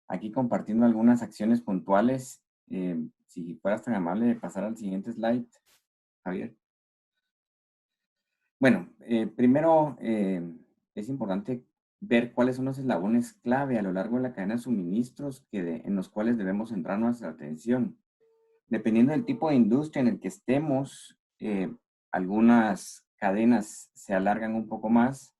aquí compartiendo algunas acciones puntuales. Si fueras tan amable de pasar al siguiente slide, Javier. Bueno, primero es importante ver cuáles son los eslabones clave a lo largo de la cadena de suministros en los cuales debemos centrar nuestra atención. Dependiendo del tipo de industria en el que estemos, algunas cadenas se alargan un poco más.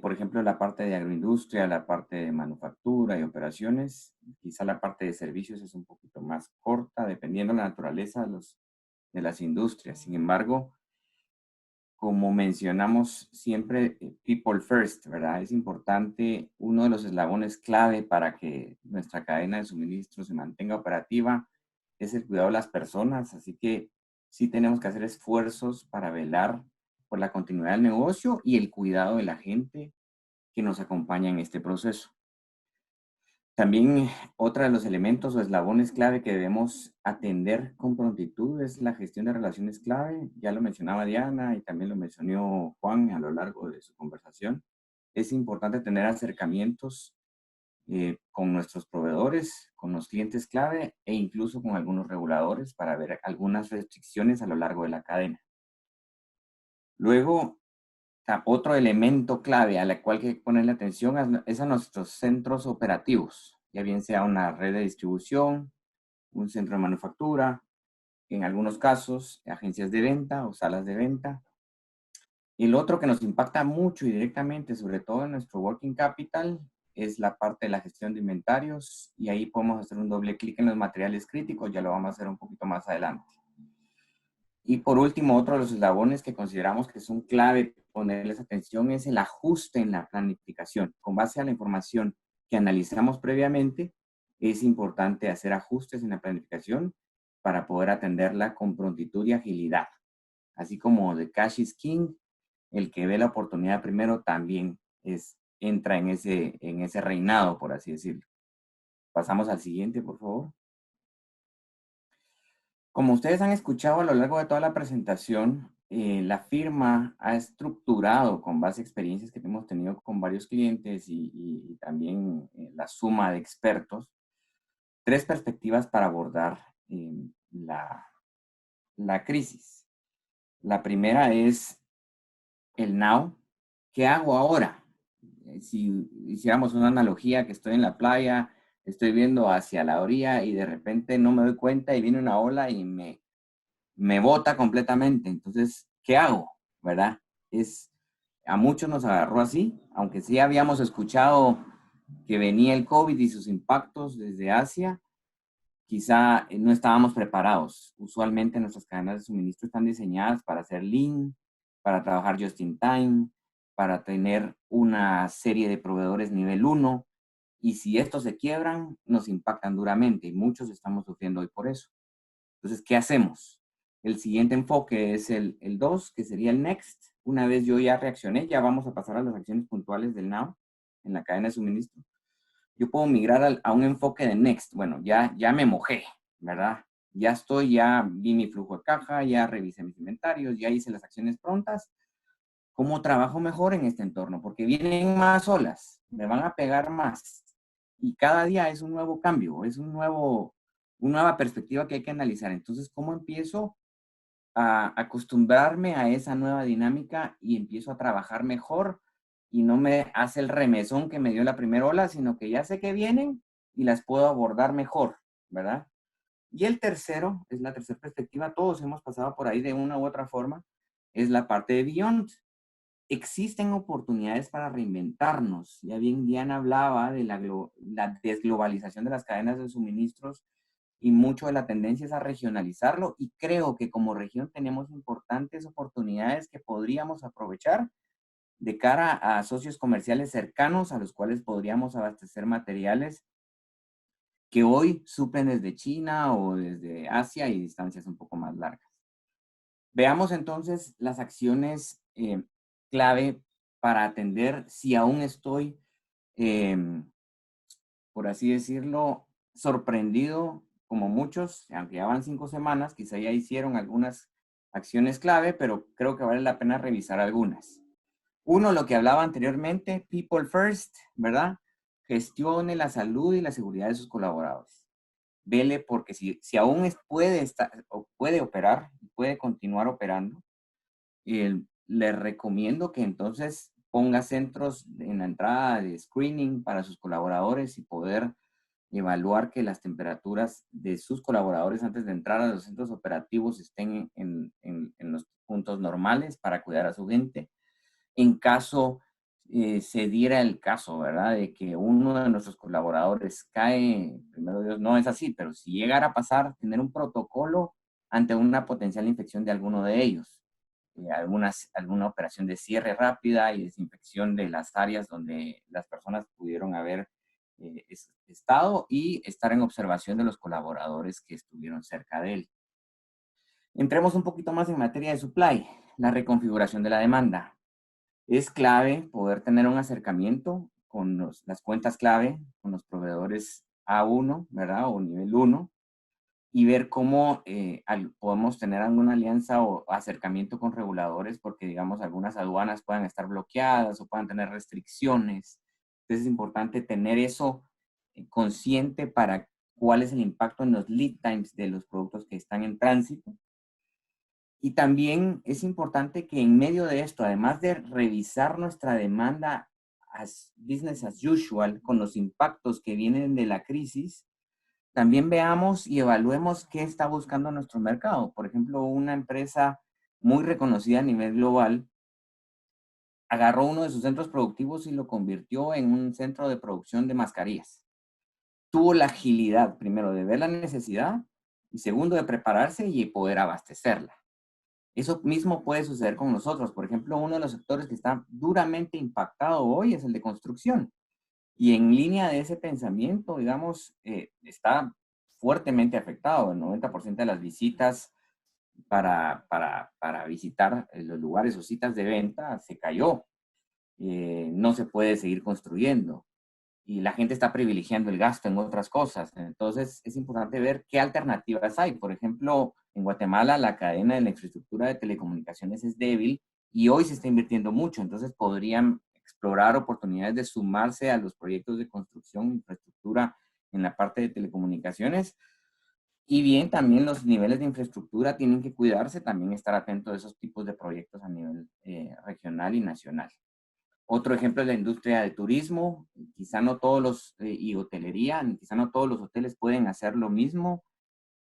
Por ejemplo, la parte de agroindustria, la parte de manufactura y operaciones. Quizá la parte de servicios es un poquito más corta, dependiendo de la naturaleza de las industrias. Sin embargo, como mencionamos siempre, people first, ¿verdad? Es importante, uno de los eslabones clave para que nuestra cadena de suministro se mantenga operativa es el cuidado de las personas, así que sí tenemos que hacer esfuerzos para velar por la continuidad del negocio y el cuidado de la gente que nos acompaña en este proceso. También otro de los elementos o eslabones clave que debemos atender con prontitud es la gestión de relaciones clave. Ya lo mencionaba Diana y también lo mencionó Juan a lo largo de su conversación. Es importante tener acercamientos con nuestros proveedores, con los clientes clave e incluso con algunos reguladores para ver algunas restricciones a lo largo de la cadena. Luego, otro elemento clave a la cual hay que ponerle atención es a nuestros centros operativos, ya bien sea una red de distribución, un centro de manufactura, en algunos casos, agencias de venta o salas de venta. Y el otro que nos impacta mucho y directamente, sobre todo en nuestro working capital, es la parte de la gestión de inventarios, y ahí podemos hacer un doble clic en los materiales críticos, ya lo vamos a hacer un poquito más adelante. Y por último, otro de los eslabones que consideramos que son clave ponerles atención es el ajuste en la planificación. Con base a la información que analizamos previamente, es importante hacer ajustes en la planificación para poder atenderla con prontitud y agilidad. Así como the cash is king, el que ve la oportunidad primero también entra en ese reinado, por así decirlo. Pasamos al siguiente, por favor. Como ustedes han escuchado a lo largo de toda la presentación, la firma ha estructurado con base a experiencias que hemos tenido con varios clientes y también la suma de expertos, 3 perspectivas para abordar la crisis. La primera es el now. ¿Qué hago ahora? Si hiciéramos una analogía, que estoy en la playa, estoy viendo hacia la orilla y de repente no me doy cuenta y viene una ola y me bota completamente. Entonces, ¿qué hago? ¿Verdad? A muchos nos agarró así, aunque sí habíamos escuchado que venía el COVID y sus impactos desde Asia, quizá no estábamos preparados. Usualmente nuestras cadenas de suministro están diseñadas para hacer lean, para trabajar just in time, para tener una serie de proveedores nivel 1, y si estos se quiebran, nos impactan duramente y muchos estamos sufriendo hoy por eso. Entonces, ¿qué hacemos? El siguiente enfoque es el 2, que sería el next. Una vez yo ya reaccioné, ya vamos a pasar a las acciones puntuales del now en la cadena de suministro. Yo puedo migrar a un enfoque de next. Bueno, ya me mojé, ¿verdad? Ya vi mi flujo de caja, ya revisé mis inventarios, ya hice las acciones prontas. ¿Cómo trabajo mejor en este entorno? Porque vienen más olas, me van a pegar más. Y cada día es un nuevo cambio, es una nueva perspectiva que hay que analizar. Entonces, ¿cómo empiezo a acostumbrarme a esa nueva dinámica y empiezo a trabajar mejor? Y no me hace el remesón que me dio la primera ola, sino que ya sé que vienen y las puedo abordar mejor, ¿verdad? Y el tercero, es la tercera perspectiva, todos hemos pasado por ahí de una u otra forma, es la parte de Beyond. Existen oportunidades para reinventarnos. Ya bien Diana hablaba de la desglobalización de las cadenas de suministros y mucho de la tendencia es a regionalizarlo, y creo que como región tenemos importantes oportunidades que podríamos aprovechar de cara a socios comerciales cercanos a los cuales podríamos abastecer materiales que hoy suplen desde China o desde Asia y distancias un poco más largas. Veamos entonces las acciones clave para atender si aún estoy, por así decirlo, sorprendido como muchos, aunque ya van 5 semanas, quizá ya hicieron algunas acciones clave, pero creo que vale la pena revisar algunas. Uno, lo que hablaba anteriormente, people first, ¿verdad? Gestione la salud y la seguridad de sus colaboradores. Vele porque si aún puede operar, puede continuar operando, le recomiendo que entonces ponga centros en la entrada de screening para sus colaboradores y poder evaluar que las temperaturas de sus colaboradores antes de entrar a los centros operativos estén en los puntos normales para cuidar a su gente. En caso se diera el caso, ¿verdad? De que uno de nuestros colaboradores cae, primero Dios, no es así, pero si llegara a pasar, tener un protocolo ante una potencial infección de alguno de ellos. Alguna operación de cierre rápida y desinfección de las áreas donde las personas pudieron haber estado y estar en observación de los colaboradores que estuvieron cerca de él. Entremos un poquito más en materia de supply, la reconfiguración de la demanda. Es clave poder tener un acercamiento con las cuentas clave, con los proveedores A1, ¿verdad? O nivel 1, y ver cómo podemos tener alguna alianza o acercamiento con reguladores, porque, digamos, algunas aduanas puedan estar bloqueadas o puedan tener restricciones. Entonces, es importante tener eso consciente para cuál es el impacto en los lead times de los productos que están en tránsito. Y también es importante que en medio de esto, además de revisar nuestra demanda business as usual, con los impactos que vienen de la crisis, también veamos y evaluemos qué está buscando nuestro mercado. Por ejemplo, una empresa muy reconocida a nivel global agarró uno de sus centros productivos y lo convirtió en un centro de producción de mascarillas. Tuvo la agilidad, primero, de ver la necesidad y segundo, de prepararse y poder abastecerla. Eso mismo puede suceder con nosotros. Por ejemplo, uno de los sectores que está duramente impactado hoy es el de construcción. Y en línea de ese pensamiento, digamos, está fuertemente afectado. El 90% de las visitas para visitar los lugares o citas de venta se cayó. No se puede seguir construyendo. Y la gente está privilegiando el gasto en otras cosas. Entonces, es importante ver qué alternativas hay. Por ejemplo, en Guatemala, la cadena de la infraestructura de telecomunicaciones es débil y hoy se está invirtiendo mucho. Entonces, podrían explorar oportunidades de sumarse a los proyectos de construcción de infraestructura en la parte de telecomunicaciones. Y bien, también los niveles de infraestructura tienen que cuidarse, también estar atento a esos tipos de proyectos a nivel regional y nacional. Otro ejemplo es la industria de turismo. Quizá no todos los, y hotelería, quizá no todos los hoteles pueden hacer lo mismo,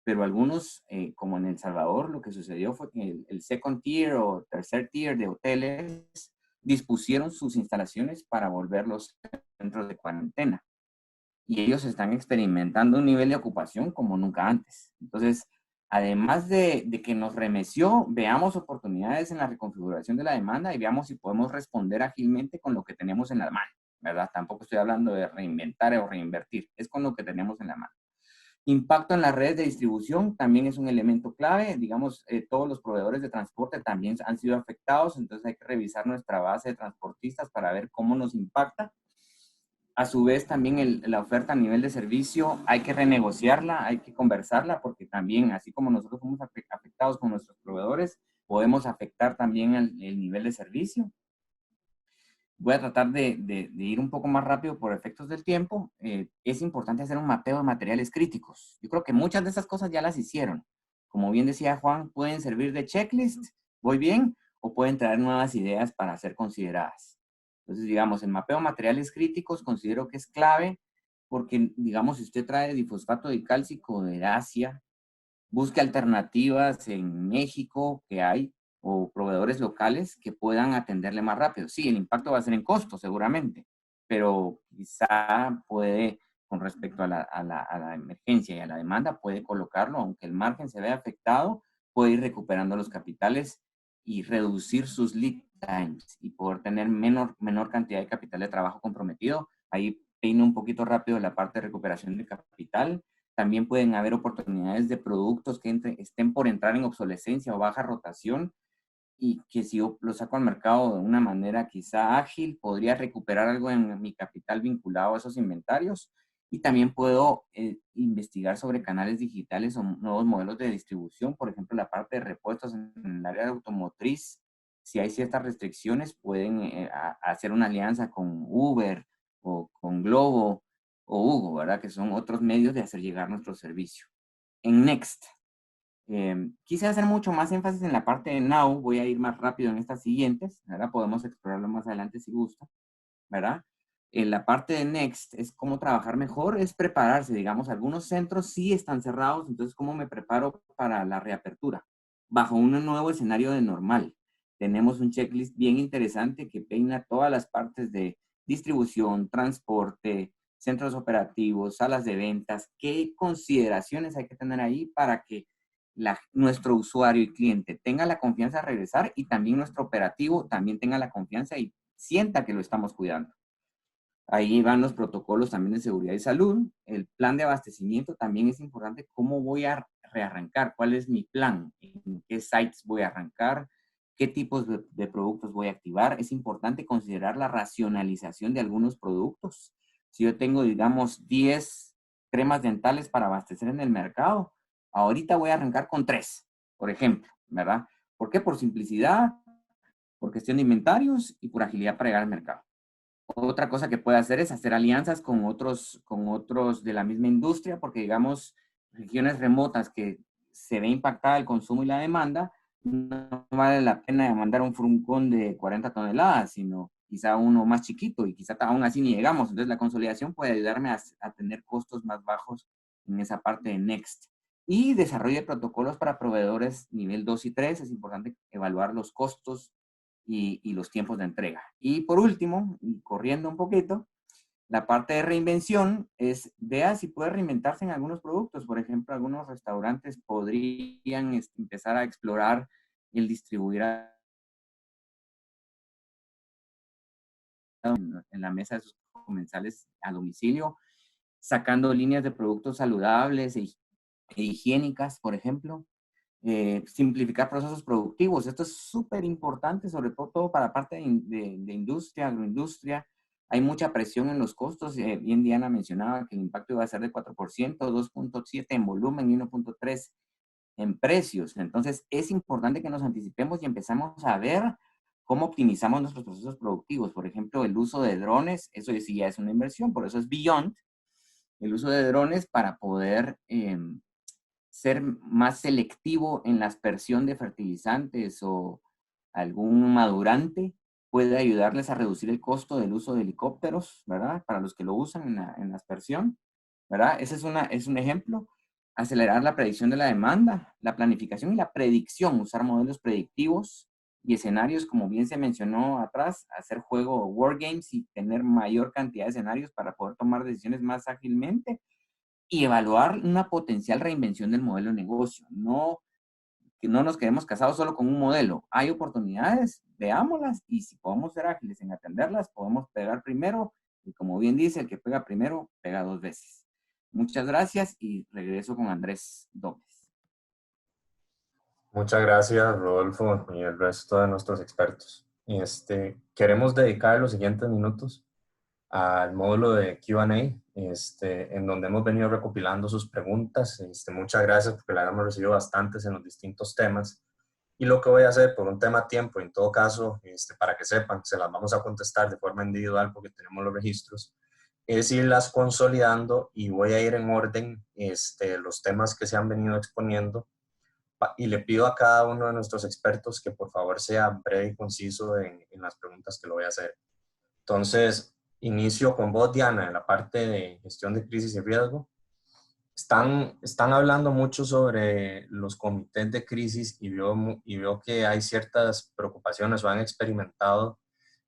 pero algunos, como en El Salvador, lo que sucedió fue que el second tier o tercer tier de hoteles dispusieron sus instalaciones para volverlos centros de cuarentena. Y ellos están experimentando un nivel de ocupación como nunca antes. Entonces, además de que nos remeció, veamos oportunidades en la reconfiguración de la demanda y veamos si podemos responder ágilmente con lo que tenemos en la mano, ¿verdad? Tampoco estoy hablando de reinventar o reinvertir, es con lo que tenemos en la mano. Impacto en las redes de distribución también es un elemento clave. Digamos, todos los proveedores de transporte también han sido afectados, entonces hay que revisar nuestra base de transportistas para ver cómo nos impacta. A su vez, también la oferta a nivel de servicio hay que renegociarla, hay que conversarla, porque también, así como nosotros somos afectados con nuestros proveedores, podemos afectar también el nivel de servicio. Voy a tratar de ir un poco más rápido por efectos del tiempo. Es importante hacer un mapeo de materiales críticos. Yo creo que muchas de esas cosas ya las hicieron. Como bien decía Juan, pueden servir de checklist, voy bien, o pueden traer nuevas ideas para ser consideradas. Entonces, digamos, el mapeo de materiales críticos considero que es clave porque, digamos, si usted trae difosfato dicálcico de Asia, busque alternativas en México que hay, o proveedores locales que puedan atenderle más rápido. Sí, el impacto va a ser en costo, seguramente, pero quizá puede, con respecto a la emergencia y a la demanda, puede colocarlo, aunque el margen se vea afectado, puede ir recuperando los capitales y reducir sus lead times y poder tener menor cantidad de capital de trabajo comprometido. Ahí peino un poquito rápido la parte de recuperación de capital. También pueden haber oportunidades de productos que estén por entrar en obsolescencia o baja rotación, y que si yo lo saco al mercado de una manera quizá ágil, podría recuperar algo en mi capital vinculado a esos inventarios. Y también puedo investigar sobre canales digitales o nuevos modelos de distribución, por ejemplo, la parte de repuestos en el área de automotriz. Si hay ciertas restricciones, pueden hacer una alianza con Uber o con Globo o Hugo, ¿verdad? Que son otros medios de hacer llegar nuestro servicio. En Next, quise hacer mucho más énfasis en la parte de Now. Voy a ir más rápido en estas siguientes, ¿verdad? Podemos explorarlo más adelante si gusta, ¿verdad? En la parte de Next es cómo trabajar mejor, es prepararse. Digamos, algunos centros sí están cerrados, entonces ¿cómo me preparo para la reapertura? Bajo un nuevo escenario de normal. Tenemos un checklist bien interesante que peina todas las partes de distribución, transporte, centros operativos, salas de ventas. ¿Qué consideraciones hay que tener ahí para que nuestro usuario y cliente tenga la confianza de regresar, y también nuestro operativo también tenga la confianza y sienta que lo estamos cuidando? Ahí van los protocolos también de seguridad y salud. El plan de abastecimiento también es importante. ¿Cómo voy a rearrancar? ¿Cuál es mi plan? ¿En qué sites voy a arrancar? ¿Qué tipos de productos voy a activar? Es importante considerar la racionalización de algunos productos. Si yo tengo, digamos, 10 cremas dentales para abastecer en el mercado, ahorita voy a arrancar con 3, por ejemplo, ¿verdad? ¿Por qué? Por simplicidad, por cuestión de inventarios y por agilidad para llegar al mercado. Otra cosa que puede hacer es hacer alianzas con otros de la misma industria, porque, digamos, regiones remotas que se ve impactada el consumo y la demanda, no vale la pena mandar un fruncón de 40 toneladas, sino quizá uno más chiquito, y quizá aún así ni llegamos. Entonces, la consolidación puede ayudarme a tener costos más bajos en esa parte de Next. Y desarrollo de protocolos para proveedores nivel 2 y 3. Es importante evaluar los costos y los tiempos de entrega. Y por último, corriendo un poquito, la parte de reinvención es, vea si puede reinventarse en algunos productos. Por ejemplo, algunos restaurantes podrían empezar a explorar el distribuir en la mesa de sus comensales a domicilio, sacando líneas de productos saludables e higiénicas, por ejemplo. Simplificar procesos productivos. Esto es súper importante, sobre todo para parte de industria, agroindustria. Hay mucha presión en los costos. Bien Diana mencionaba que el impacto iba a ser de 4%, 2.7 en volumen y 1.3 en precios. Entonces, es importante que nos anticipemos y empezamos a ver cómo optimizamos nuestros procesos productivos. Por ejemplo, el uso de drones, eso sí ya es una inversión, por eso es Beyond. El uso de drones para poder ser más selectivo en la aspersión de fertilizantes o algún madurante puede ayudarles a reducir el costo del uso de helicópteros, ¿verdad? Para los que lo usan en la aspersión, ¿verdad? Ese es un ejemplo. Acelerar la predicción de la demanda, la planificación y la predicción, usar modelos predictivos y escenarios, como bien se mencionó atrás, hacer juego wargames y tener mayor cantidad de escenarios para poder tomar decisiones más ágilmente, y evaluar una potencial reinvención del modelo de negocio. No, que no nos quedemos casados solo con un modelo. Hay oportunidades, veámoslas, y si podemos ser ágiles en atenderlas, podemos pegar primero, y como bien dice, el que pega primero, pega 2 veces. Muchas gracias y regreso con Andrés Gómez. Muchas gracias, Rodolfo, y el resto de nuestros expertos. Queremos dedicar los siguientes minutos al módulo de Q&A, en donde hemos venido recopilando sus preguntas. Muchas gracias, porque la hemos recibido bastantes en los distintos temas. Y lo que voy a hacer por un tema tiempo, en todo caso, para que sepan, se las vamos a contestar de forma individual porque tenemos los registros, es irlas consolidando, y voy a ir en orden los temas que se han venido exponiendo, y le pido a cada uno de nuestros expertos que por favor sea breve y conciso en las preguntas que lo voy a hacer. Entonces, inicio con vos, Diana, en la parte de gestión de crisis y riesgo. Están hablando mucho sobre los comités de crisis y veo que hay ciertas preocupaciones o han experimentado,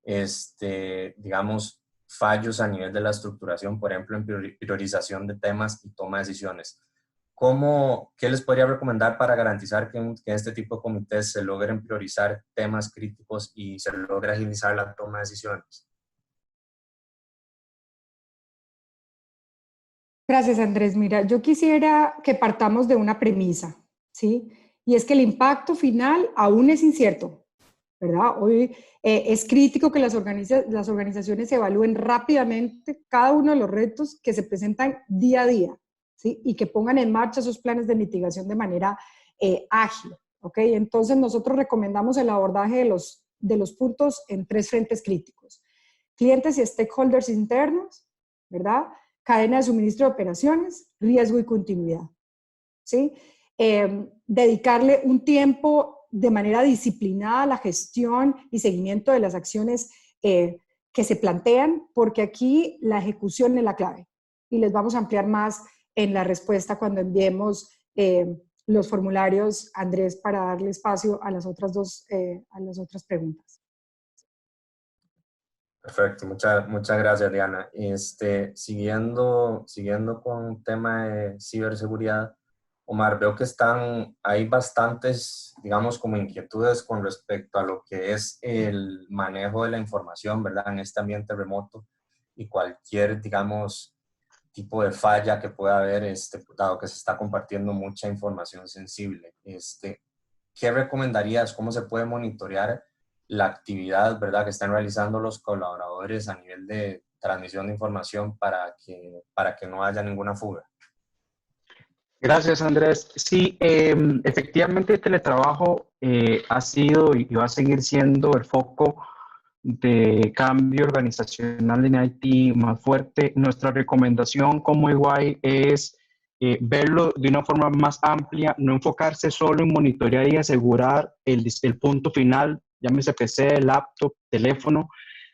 digamos, fallos a nivel de la estructuración, por ejemplo, en priorización de temas y toma de decisiones. ¿Qué les podría recomendar para garantizar que en este tipo de comités se logren priorizar temas críticos y se logre agilizar la toma de decisiones? Gracias, Andrés. Mira, yo quisiera que partamos de una premisa, ¿sí? Y es que el impacto final aún es incierto, ¿verdad? Hoy es crítico que las organizaciones evalúen rápidamente cada uno de los retos que se presentan día a día, ¿sí? Y que pongan en marcha esos planes de mitigación de manera ágil, ¿ok? Entonces, nosotros recomendamos el abordaje de los puntos en 3 frentes críticos. Clientes y stakeholders internos, ¿verdad? Cadena de suministro de operaciones, riesgo y continuidad, ¿sí? Dedicarle un tiempo de manera disciplinada a la gestión y seguimiento de las acciones que se plantean, porque aquí la ejecución es la clave. Y les vamos a ampliar más en la respuesta cuando enviemos los formularios, Andrés, para darle espacio a las otras preguntas. Perfecto, muchas gracias, Diana. Siguiendo con un tema de ciberseguridad, Omar, veo que hay bastantes, digamos, como inquietudes con respecto a lo que es el manejo de la información, ¿verdad? En este ambiente remoto y cualquier, digamos, tipo de falla que pueda haber, dado que se está compartiendo mucha información sensible. ¿Qué recomendarías? ¿Cómo se puede monitorear la actividad, ¿verdad?, que están realizando los colaboradores a nivel de transmisión de información para que no haya ninguna fuga? Gracias, Andrés. Sí, efectivamente el teletrabajo ha sido y va a seguir siendo el foco de cambio organizacional en IT más fuerte. Nuestra recomendación como EY es verlo de una forma más amplia, no enfocarse solo en monitorear y asegurar el punto final, llámese PC, laptop, teléfono,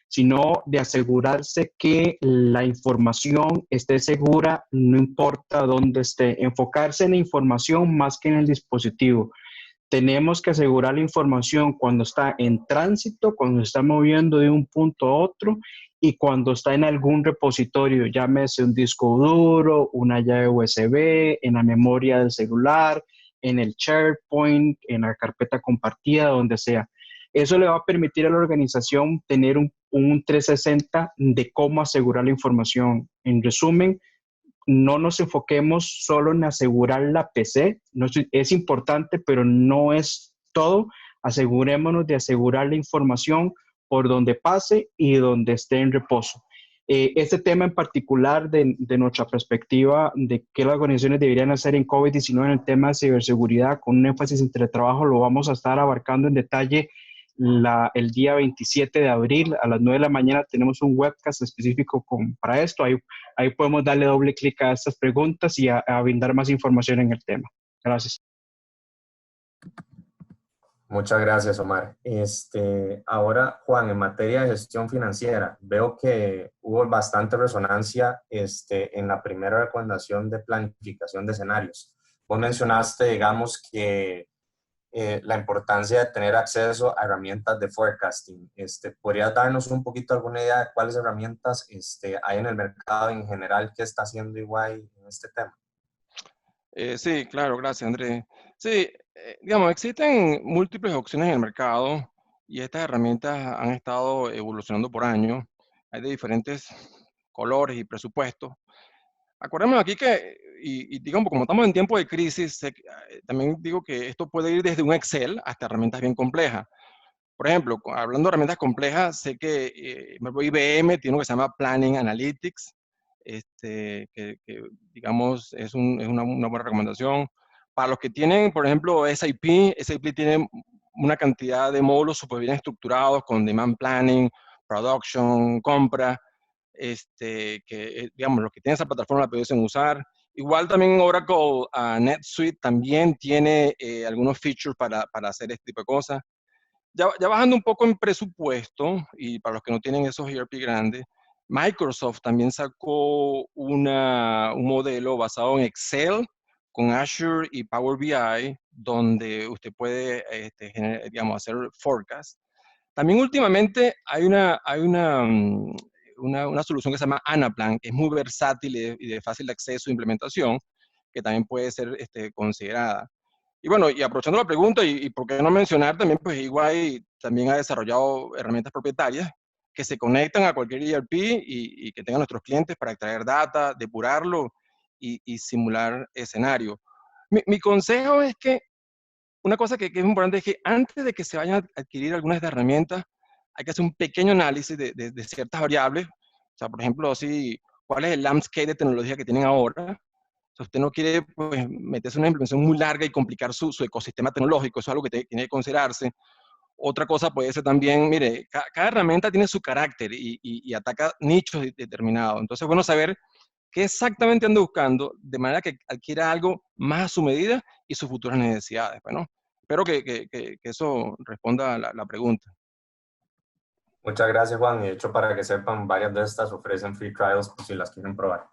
sino de asegurarse que la información esté segura, no importa dónde esté, enfocarse en la información más que en el dispositivo. Tenemos que asegurar la información cuando está en tránsito, cuando se está moviendo de un punto a otro y cuando está en algún repositorio, llámese un disco duro, una llave USB, en la memoria del celular, en el SharePoint, en la carpeta compartida, donde sea. Eso le va a permitir a la organización tener un 360 de cómo asegurar la información. En resumen, no nos enfoquemos solo en asegurar la PC, es importante, pero no es todo. Asegurémonos de asegurar la información por donde pase y donde esté en reposo. Este tema en particular de nuestra perspectiva de qué las organizaciones deberían hacer en COVID-19 en el tema de ciberseguridad con un énfasis en teletrabajo lo vamos a estar abarcando en detalle el día 27 de abril a las 9 de la mañana. Tenemos un webcast específico para esto. Ahí podemos darle doble clic a estas preguntas y a brindar más información en el tema. Gracias. Muchas gracias, Omar. Ahora, Juan, en materia de gestión financiera, veo que hubo bastante resonancia en la primera recomendación de planificación de escenarios. Vos mencionaste, digamos, que la importancia de tener acceso a herramientas de forecasting. ¿Podrías darnos un poquito alguna idea de cuáles herramientas hay en el mercado en general que está haciendo EY en este tema? Sí, claro, gracias, Andrés. Sí, digamos, existen múltiples opciones en el mercado y estas herramientas han estado evolucionando por años. Hay de diferentes colores y presupuestos. Acordémonos aquí que, y digamos, como estamos en tiempo de crisis, también digo que esto puede ir desde un Excel hasta herramientas bien complejas. Por ejemplo, hablando de herramientas complejas, sé que IBM tiene uno que se llama Planning Analytics, que digamos es una buena recomendación. Para los que tienen, por ejemplo, SAP tiene una cantidad de módulos súper bien estructurados con Demand Planning, Production, Compra, digamos, los que tienen esa plataforma la pueden usar. Igual también Oracle NetSuite también tiene algunos features para hacer este tipo de cosas. Ya bajando un poco en presupuesto, y para los que no tienen esos ERP grandes, Microsoft también sacó un modelo basado en Excel con Azure y Power BI, donde usted puede digamos, hacer forecast. También últimamente hay una solución que se llama Anaplan, que es muy versátil y de fácil acceso e implementación, que también puede ser considerada. Y bueno, y aprovechando la pregunta, y por qué no mencionar también, pues EY también ha desarrollado herramientas propietarias que se conectan a cualquier ERP y que tengan nuestros clientes para extraer data, depurarlo y simular escenario. Mi consejo es que una cosa que es importante es que antes de que se vayan a adquirir algunas de estas herramientas, hay que hacer un pequeño análisis de ciertas variables. O sea, por ejemplo, si, ¿cuál es el landscape de tecnología que tienen ahora? Si usted no quiere pues, meterse en una implementación muy larga y complicar su ecosistema tecnológico, eso es algo que tiene que considerarse. Otra cosa puede ser también, mire, cada herramienta tiene su carácter y ataca nichos determinados. Entonces es bueno saber qué exactamente anda buscando, de manera que adquiera algo más a su medida y sus futuras necesidades. Bueno, espero que eso responda a la pregunta. Muchas gracias, Juan. Y de hecho, para que sepan, varias de estas ofrecen free trials por si las quieren probar.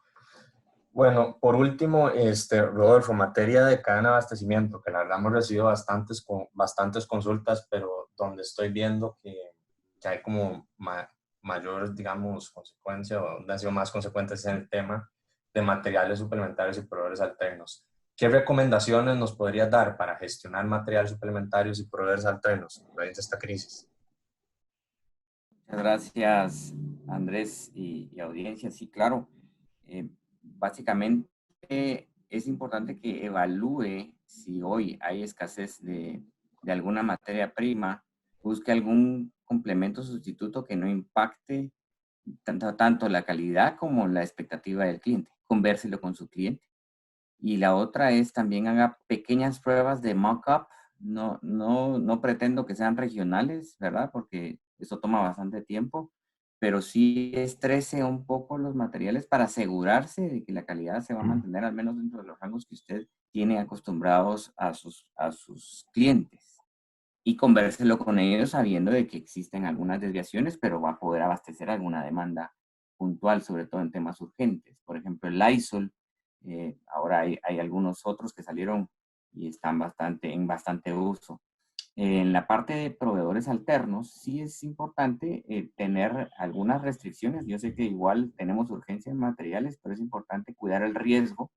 Bueno, por último, Rodolfo, materia de cadena de abastecimiento, que la verdad hemos recibido bastantes consultas, pero donde estoy viendo que hay como mayor, digamos, consecuencia o donde han sido más consecuentes en el tema de materiales suplementarios y proveedores alternos. ¿Qué recomendaciones nos podrías dar para gestionar materiales suplementarios y proveedores alternos a raíz de esta crisis? Muchas gracias, Andrés y audiencia. Sí, claro. Básicamente es importante que evalúe si hoy hay escasez de alguna materia prima, busque algún complemento sustituto que no impacte tanto la calidad como la expectativa del cliente. Convérselo con su cliente. Y la otra es también haga pequeñas pruebas de mock-up. No pretendo que sean regionales, ¿verdad? Porque eso toma bastante tiempo, pero sí estrese un poco los materiales para asegurarse de que la calidad se va a mantener al menos dentro de los rangos que usted tiene acostumbrados a sus clientes. Y convérselo con ellos sabiendo de que existen algunas desviaciones, pero va a poder abastecer alguna demanda puntual, sobre todo en temas urgentes. Por ejemplo, el Lysol, ahora hay algunos otros que salieron y están en bastante uso. En la parte de proveedores alternos, sí es importante tener algunas restricciones. Yo sé que igual tenemos urgencia en materiales, pero es importante cuidar el riesgo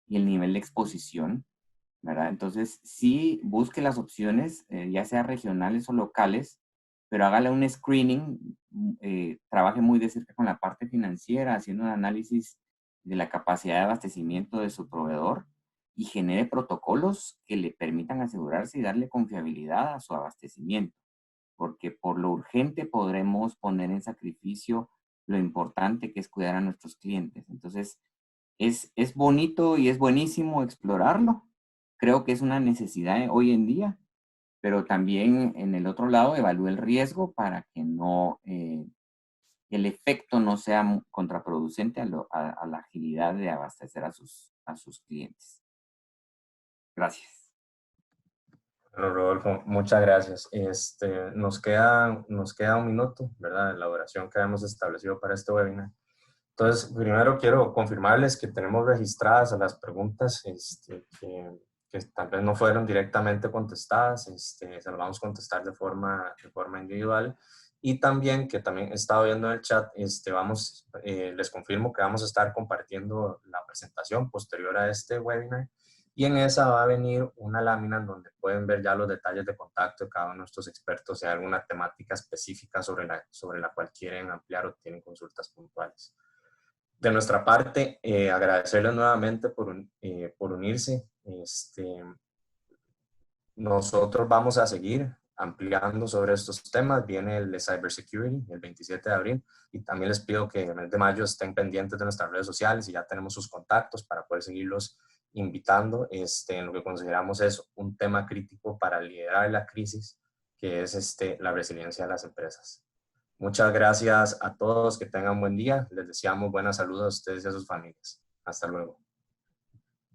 y el nivel de exposición, ¿verdad? Entonces, sí busque las opciones, ya sea regionales o locales, pero hágale un screening, trabaje muy de cerca con la parte financiera, haciendo un análisis de la capacidad de abastecimiento de su proveedor y genere protocolos que le permitan asegurarse y darle confiabilidad a su abastecimiento, porque por lo urgente podremos poner en sacrificio lo importante que es cuidar a nuestros clientes. Entonces, es bonito y es buenísimo explorarlo. Creo que es una necesidad hoy en día, pero también en el otro lado evalúe el riesgo para que no, el efecto no sea contraproducente a la agilidad de abastecer a sus clientes. Gracias. Bueno, Rodolfo, muchas gracias. Nos queda un minuto, ¿verdad? En la duración que hemos establecido para este webinar. Entonces, primero quiero confirmarles que tenemos registradas las preguntas que tal vez no fueron directamente contestadas, se las vamos a contestar de forma individual. Y también, que también he estado viendo en el chat, les confirmo que vamos a estar compartiendo la presentación posterior a este webinar. Y en esa va a venir una lámina en donde pueden ver ya los detalles de contacto de cada uno de nuestros expertos, si hay alguna temática específica sobre la cual quieren ampliar o tienen consultas puntuales. De nuestra parte, agradecerles nuevamente por unirse. Nosotros vamos a seguir ampliando sobre estos temas. Viene el de Cybersecurity el 27 de abril y también les pido que en el mes de mayo estén pendientes de nuestras redes sociales y ya tenemos sus contactos para poder seguirlos invitando en lo que consideramos es un tema crítico para liderar la crisis, que es la resiliencia de las empresas. Muchas gracias a todos, que tengan buen día. Les deseamos buena salud a ustedes y a sus familias. Hasta luego.